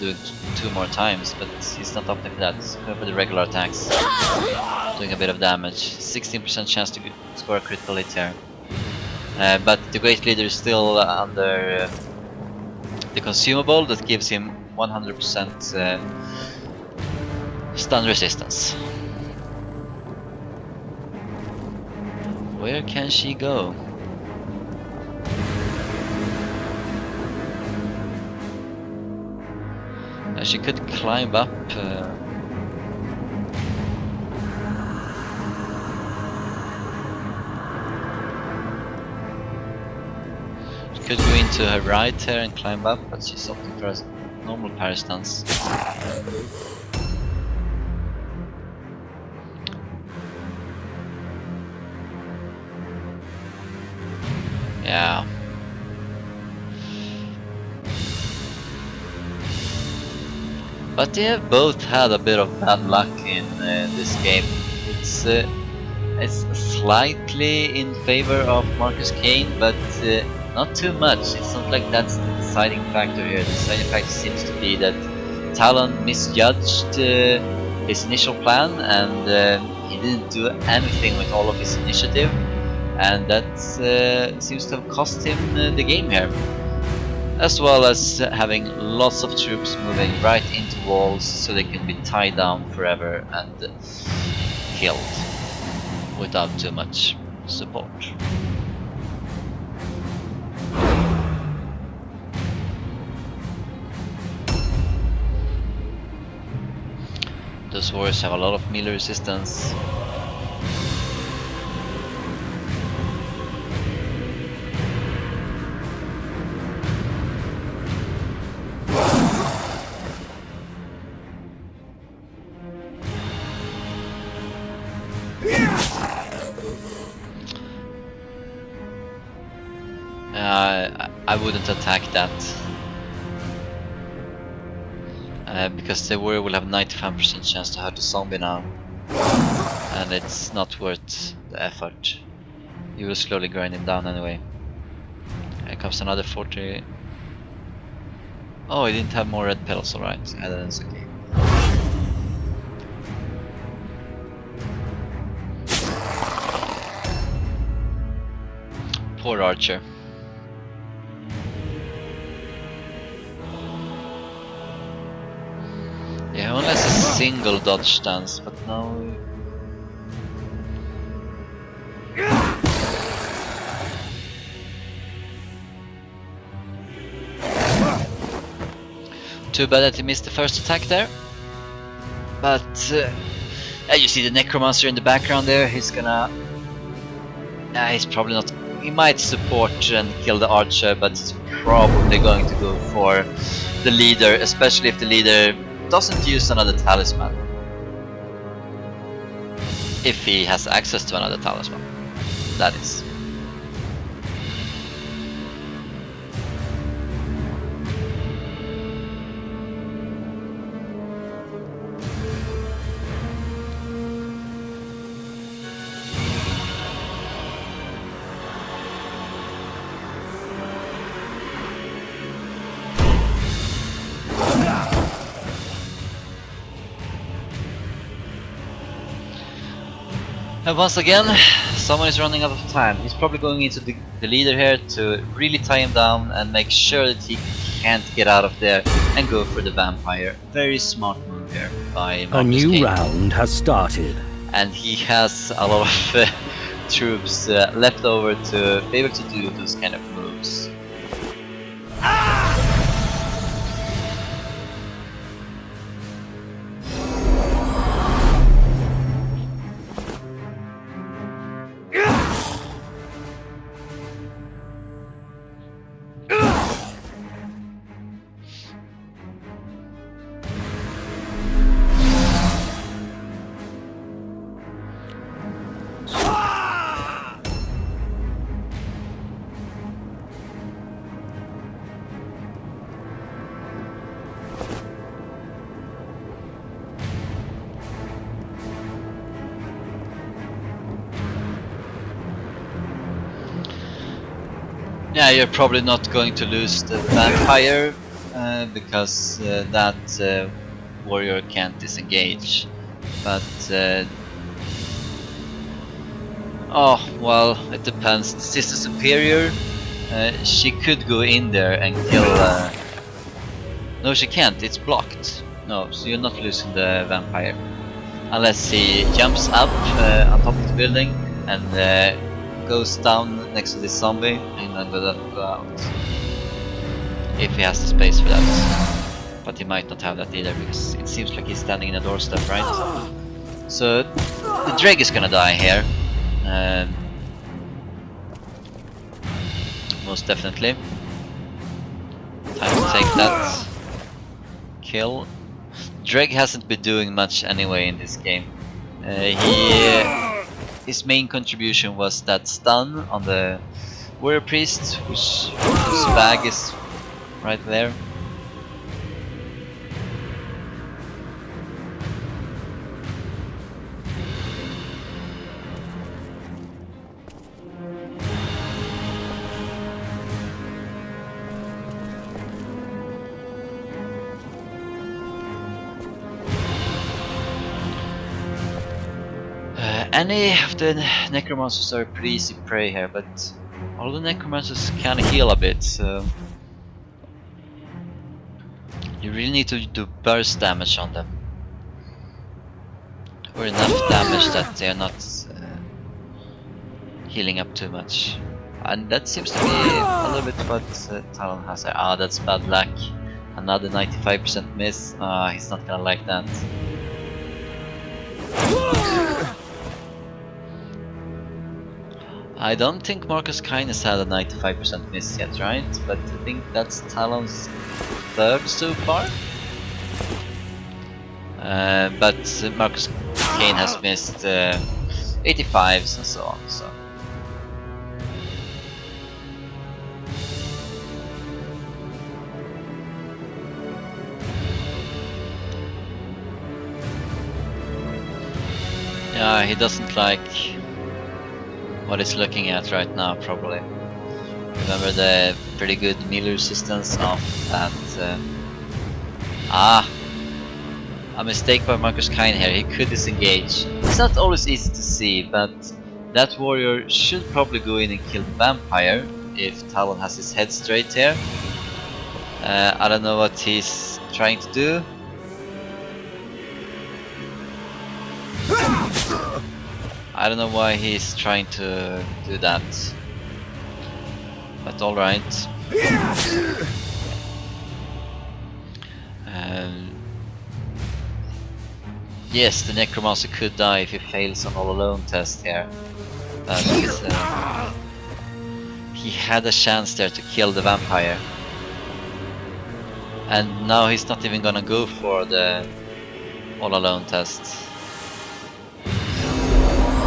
doing 2 more times, but he's not opting for that. He's going for the regular attacks, doing a bit of damage. 16% chance to score a critical hit here. But the Great Leader is still under the consumable that gives him 100% stun resistance. Where can she go? She could climb up. She could go into her right here and climb up, but she's opting for a normal parry stance. Yeah. But they have both had a bit of bad luck in this game. It's slightly in favor of Markuskein, but not too much. It's not like that's the deciding factor here. The deciding factor seems to be that Talon misjudged his initial plan, and he didn't do anything with all of his initiative, and that seems to have cost him the game here. As well as having lots of troops moving right into walls so they can be tied down forever and killed without too much support. Those warriors have a lot of melee resistance. I wouldn't attack that because the warrior will have 95% chance to hurt the zombie now, and it's not worth the effort. You will slowly grind him down anyway. Here comes another 40. Oh, he didn't have more red pills, alright. That's okay. Poor archer. Yeah, only has a single dodge stance, but now... Too bad that he missed the first attack there. But you see the Necromancer in the background there, he's gonna... he's probably not... He might support and kill the archer, but he's probably going to go for the leader, especially if the leader doesn't use another talisman. If he has access to another talisman, that is. And once again, someone is running out of time. He's probably going into the leader here to really tie him down and make sure that he can't get out of there and go for the vampire. Very smart move here by Markuskein. A new round has started. And he has a lot of troops left over to be able to do those kind of moves. Yeah, you're probably not going to lose the vampire because that warrior can't disengage. But oh well, it depends. The sister superior, she could go in there and kill. No, she can't. It's blocked. No, so you're not losing the vampire unless he jumps up on top of the building and goes down next to this zombie and then go out. If he has the space for that. But he might not have that either because it seems like he's standing in a doorstep, right? So the Dreg is gonna die here. Most definitely. Time to take that kill. Dreg hasn't been doing much anyway in this game. His main contribution was that stun on the warrior priest, whose bag is right there. Any of the necromancers are pretty easy prey here, but all the necromancers can heal a bit, so you really need to do burst damage on them, or enough damage that they are not healing up too much. And that seems to be a little bit what Talon has there. Ah, that's bad luck. Another 95% miss. Ah, he's not gonna like that. I don't think Markuskein has had a 95% miss yet, right? But I think that's Talon's third so far. But Markuskein has missed 85s and so on. So. Yeah, he doesn't like what he's looking at right now, probably. Remember the pretty good melee resistance of that. A mistake by Markuskein here. He could disengage. It's not always easy to see, but that warrior should probably go in and kill the vampire if Talon has his head straight here. I don't know what he's trying to do. I don't know why he's trying to do that, but alright. Yes, the Necromancer could die if he fails an all alone test here, but he had a chance there to kill the vampire. And now he's not even gonna go for the all alone test.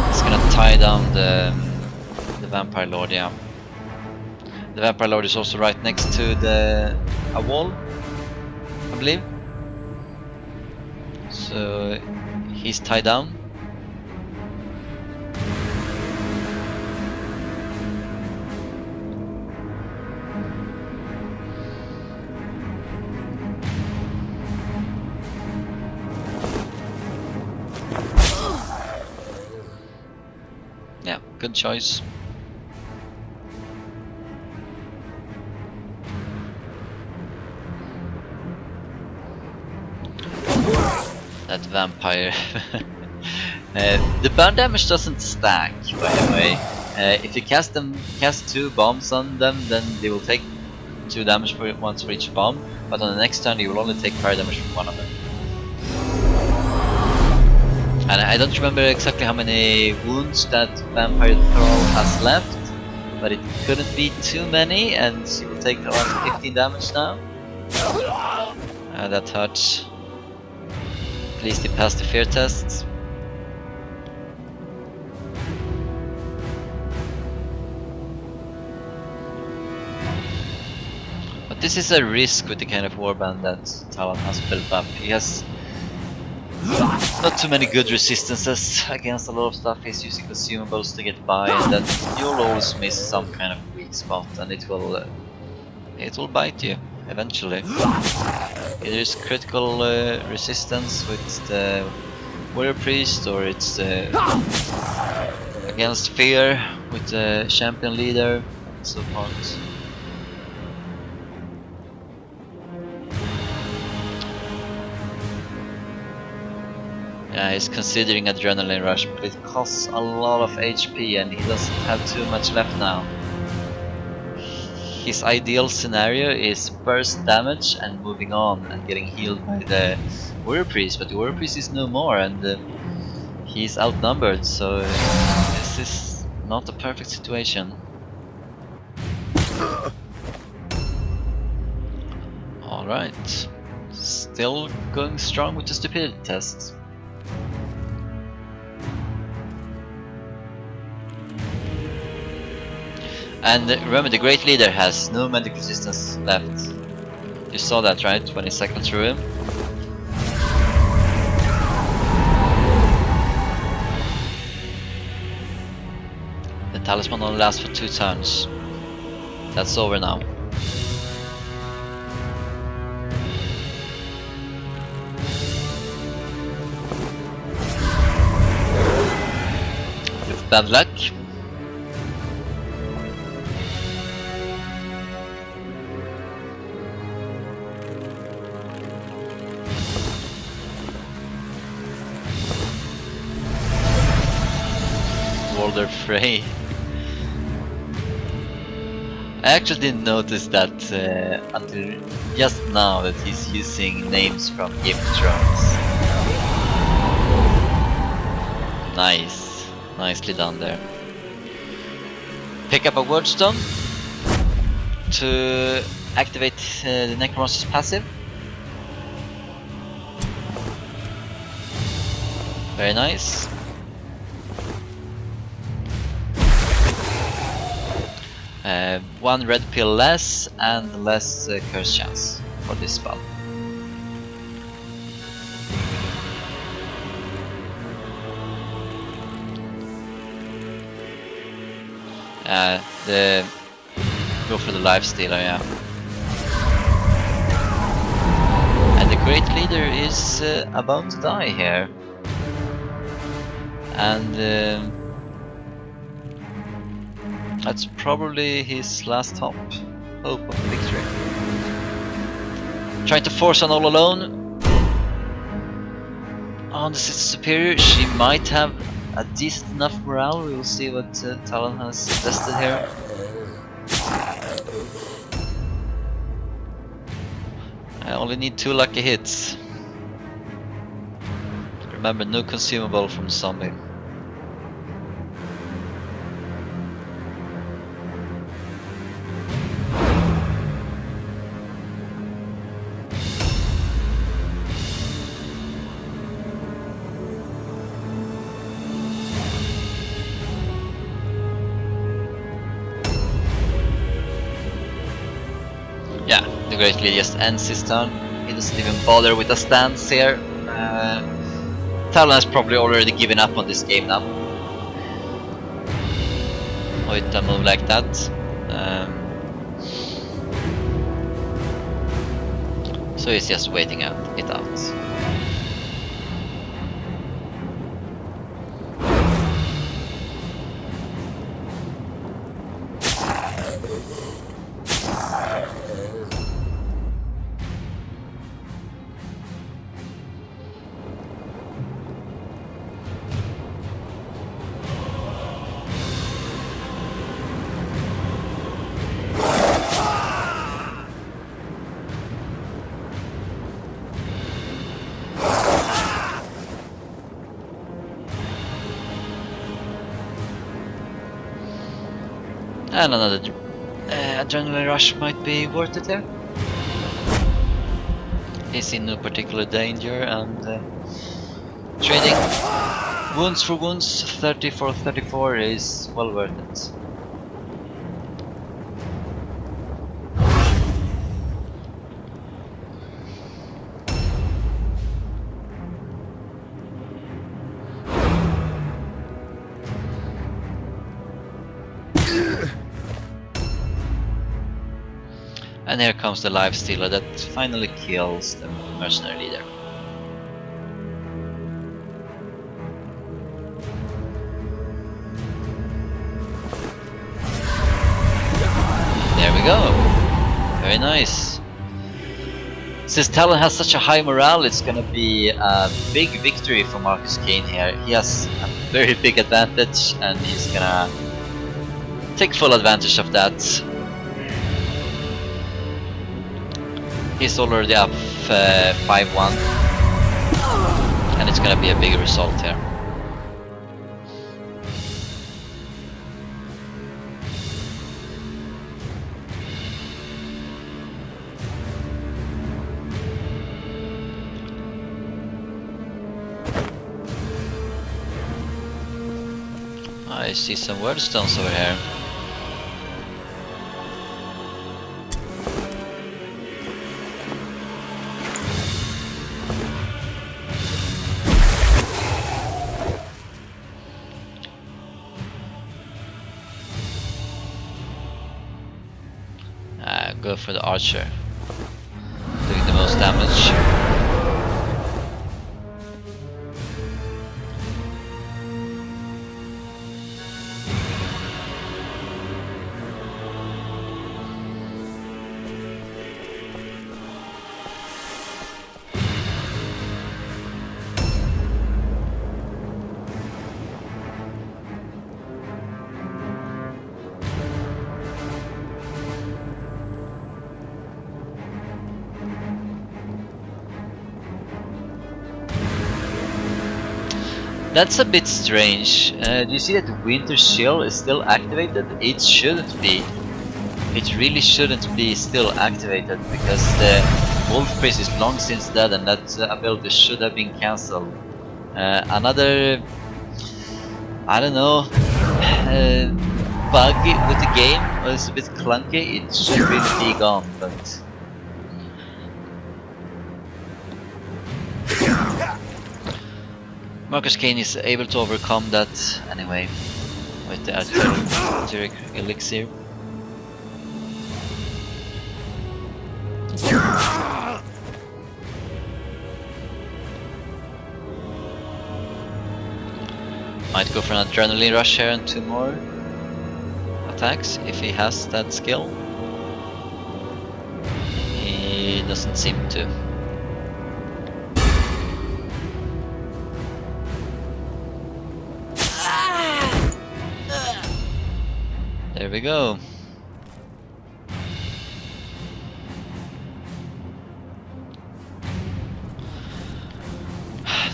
He's gonna tie down the Vampire Lord, yeah. The Vampire Lord is also right next to a wall, I believe. So he's tied down. Yeah, good choice. That vampire. The burn damage doesn't stack, by the way. If you cast two bombs on them, then they will take 2 damage once for each bomb. But on the next turn, you will only take fire damage from one of them. And I don't remember exactly how many wounds that Vampire Thrall has left, but it couldn't be too many, and she will take around 15 damage now. That hurts. At least he passed the fear test. But this is a risk with the kind of warband that Talon has built up. He has not too many good resistances against a lot of stuff. He's using consumables to get by, and then you'll always miss some kind of weak weak spot, and it will bite you eventually. Either it's critical resistance with the warrior priest, or it's against fear with the champion leader and so forth. Yeah, he's considering adrenaline rush, but it costs a lot of HP and he doesn't have too much left now. His ideal scenario is burst damage and moving on and getting healed by the warrior priest, but the warrior priest is no more, and he's outnumbered, so this is not a perfect situation. Alright, still going strong with the stupidity test. And remember, the Great Leader has no magic resistance left. You saw that, right, when he cycled through him? The talisman only lasts for 2 turns. That's over now. With bad luck. Walder Frey. I actually didn't notice that until just now, that he's using names from Game of Thrones. Nice. Nicely done there. Pick up a wordstone to activate the Necromancer's passive. Very nice. One red pill less and less curse chance for this spell. Go for the life stealer, yeah. And the Great Leader is about to die here. And that's probably his last hope of victory. Trying to force on all alone. On the Sister Superior, she might have a decent enough morale. We will see what Talon has invested here. I only need 2 lucky hits. Remember, no consumable from zombie. Yeah, the Great Leader just ends his turn. He doesn't even bother with a stance here. Talon has probably already given up on this game now. With a move like that. So he's just waiting it out. And another adrenaline rush might be worth it here. He's in no particular danger, and trading wounds for wounds, 30 for 34 is well worth it. And here comes the life stealer that finally kills the mercenary leader. There we go. Very nice. Since Talon has such a high morale, it's gonna be a big victory for Markuskein here. He has a very big advantage and he's gonna take full advantage of that. He's already up 5-1 and it's gonna be a big result here. I see some wordstones over here. Go for the archer, doing the most damage. That's a bit strange. Do you see that the Winter Shield is still activated? It shouldn't be. It really shouldn't be still activated because the Wolf Priest is long since dead and that ability should have been cancelled. Another, I don't know, bug with the game. Well, it's a bit clunky. It should really be gone, but. Markuskein is able to overcome that anyway with the artillery elixir. Might go for an adrenaline rush here and 2 more attacks if he has that skill. He doesn't seem to. There we go.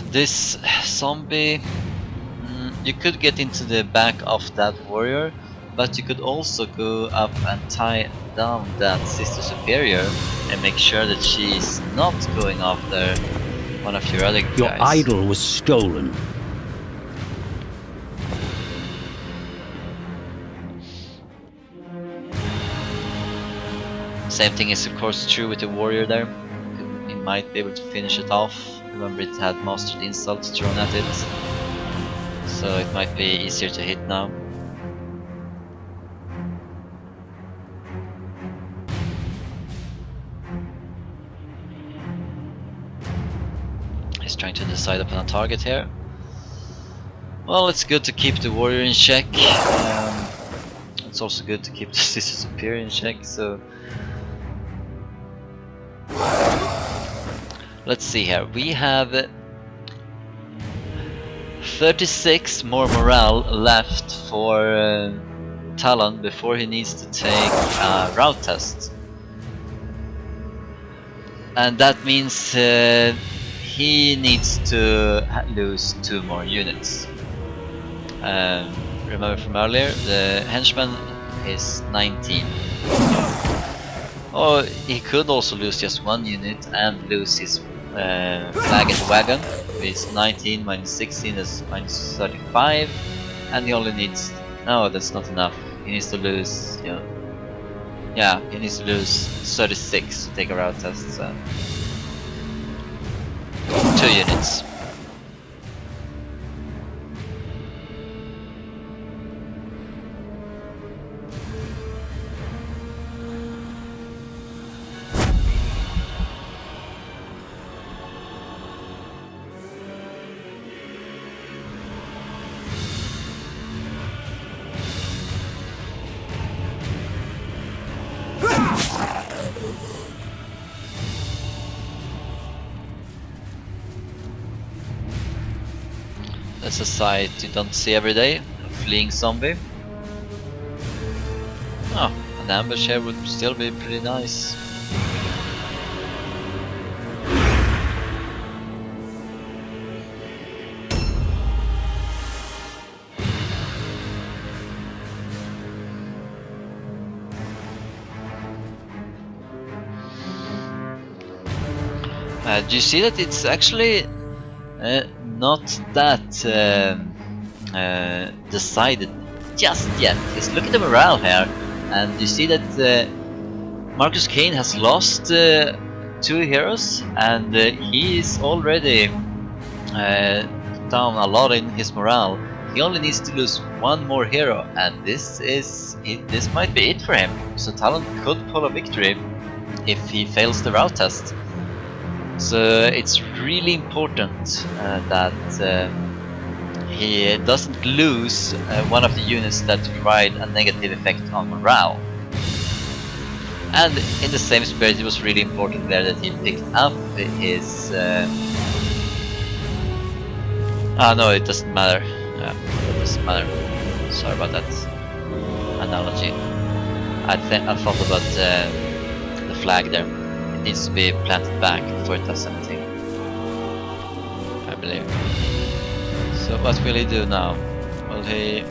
This zombie, you could get into the back of that warrior, but you could also go up and tie down that sister superior and make sure that she's not going after one of your other guys. Your idol was stolen. Same thing is of course true with the warrior there. You might be able to finish it off. Remember it had mastered insult thrown at it, so it might be easier to hit now. He's trying to decide upon a target here. Well, it's good to keep the warrior in check. It's also good to keep the sister superior in check, so let's see here. We have 36 more morale left for Talon before he needs to take a route test. And that means he needs to lose 2 more units. Remember from earlier, the henchman is 19. Or he could also lose just 1 unit and lose his flag and wagon. It's 19 minus 16 is minus 35, and he only needs. No, that's not enough. He needs to lose. You know, yeah, he needs to lose 36 to take a route test. So 2 units. That's a sight you don't see every day. A fleeing zombie. Oh, an ambush here would still be pretty nice. Do you see that it's actually not that decided just yet? Just look at the morale here, and you see that Markuskein has lost 2 heroes, and he is already down a lot in his morale. He only needs to lose 1 more hero, and this might be it for him. So Talon could pull a victory if he fails the route test. So it's really important that he doesn't lose one of the units that provide a negative effect on morale. And in the same spirit, it was really important there that he picked up his... no, it doesn't matter. It doesn't matter. Sorry about that analogy. I thought about the flag there. It needs to be planted back before it does anything, I believe. So what will he do now? Well, he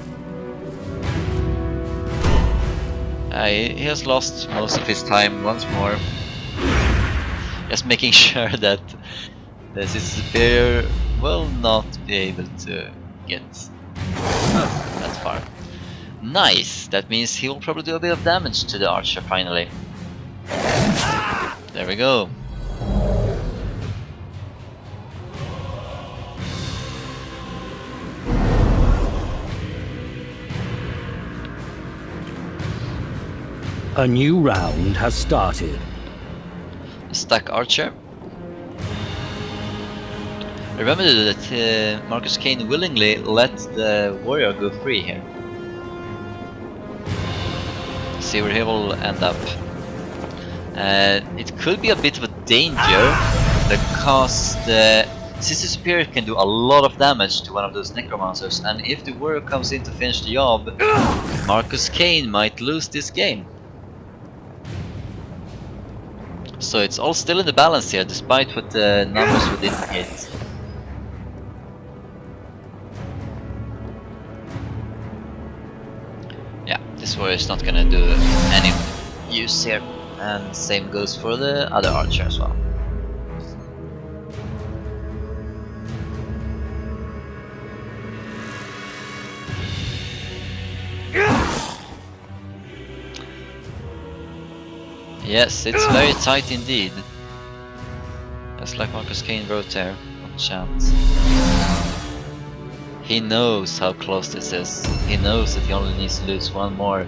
has lost most of his time once more. Just making sure that his superior will not be able to get that far. Nice! That means he will probably do a bit of damage to the archer finally. There we go. A new round has started. Stack archer. Remember that Markuskein willingly let the warrior go free here. See where he will end up. It could be a bit of a danger because the Sister Superior can do a lot of damage to one of those necromancers, and if the warrior comes in to finish the job, Markuskein might lose this game. So it's all still in the balance here, despite what the numbers would indicate. Yeah, this warrior is not gonna do any use here. And same goes for the other archer as well. Yes, it's very tight indeed. Just like Markuskein wrote there on the chat. He knows how close this is. He knows that he only needs to lose 1 more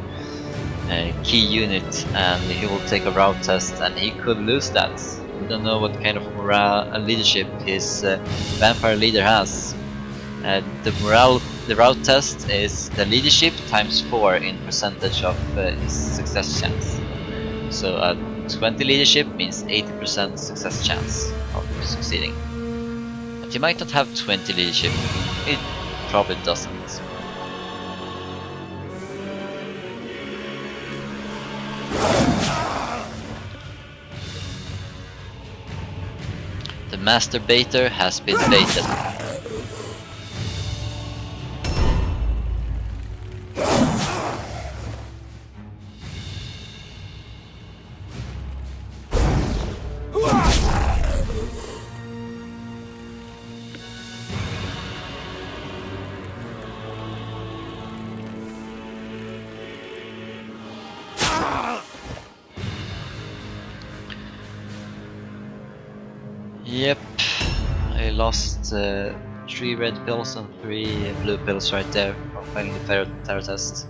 key unit and he will take a route test, and he could lose that. We don't know what kind of morale and leadership his vampire leader has. The route test is the leadership times 4 in percentage of his success chance. So 20 leadership means 80% success chance of succeeding. But he might not have 20 leadership. It probably doesn't. The masturbator has been baited. Yep, I lost 3 red pills and 3 blue pills right there from failing the terror test.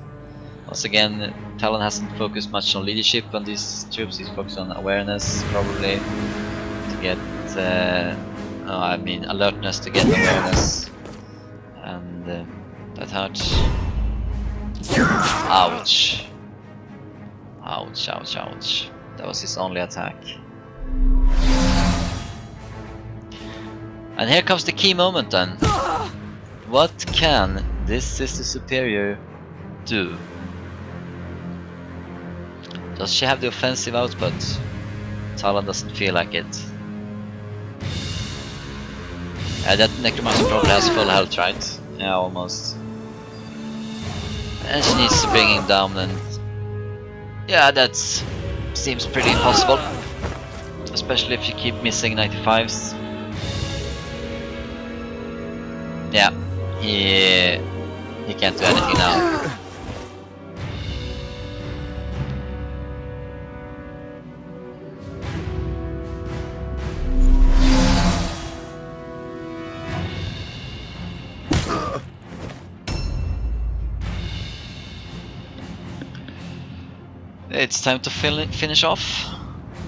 Once again, Talon hasn't focused much on leadership on these troops, he's focused on awareness probably to get, alertness to get awareness, and that hurts. Ouch. Ouch, ouch, ouch. That was his only attack. And here comes the key moment then. What can this Sister Superior do? Does she have the offensive output? Talon doesn't feel like it. That Necromancer probably has full health, right? Yeah, almost. And she needs to bring him down, and yeah, that seems pretty impossible. Especially if you keep missing 95s. Yeah, he can't do anything now. It's time to finish off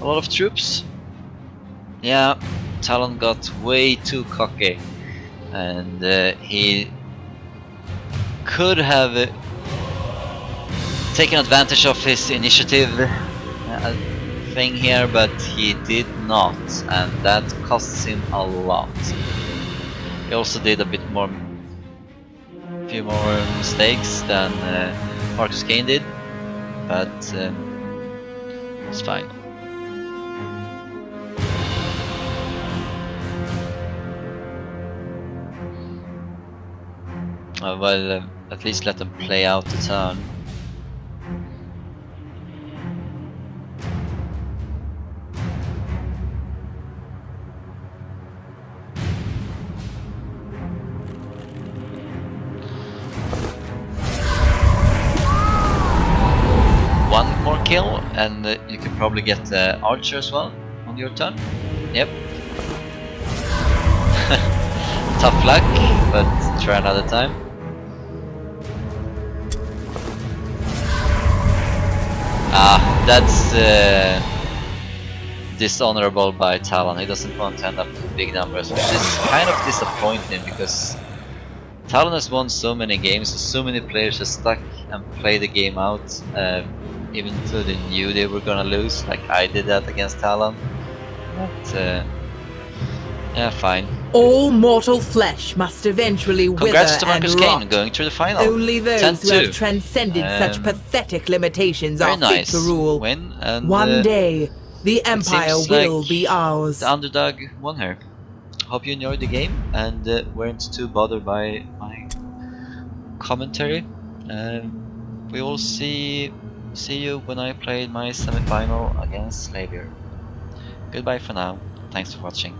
a lot of troops. Yeah, Talon got way too cocky, and he could have taken advantage of his initiative thing here, but he did not, and that costs him a lot. He also did a few more mistakes than Markuskein did, but it's fine. Well, at least let them play out the turn. One more kill, and you can probably get the archer as well on your turn. Yep. Tough luck, but try another time. Ah, that's dishonorable by Talon. He doesn't want to end up with big numbers, which is kind of disappointing because Talon has won so many games, so many players have stuck and played the game out, even though they knew they were gonna lose, like I did that against Talon. But yeah, fine. All mortal flesh must eventually Congrats wither to and Markuskein rot. going through the final. Only those 10-2. who have transcended such pathetic limitations very are nice fit to rule. win, and One day, the Empire seems will like be ours. the underdog won here. Hope you enjoyed the game and weren't too bothered by my commentary. We will see you when I play my semi-final against Slavier. Goodbye for now. Thanks for watching.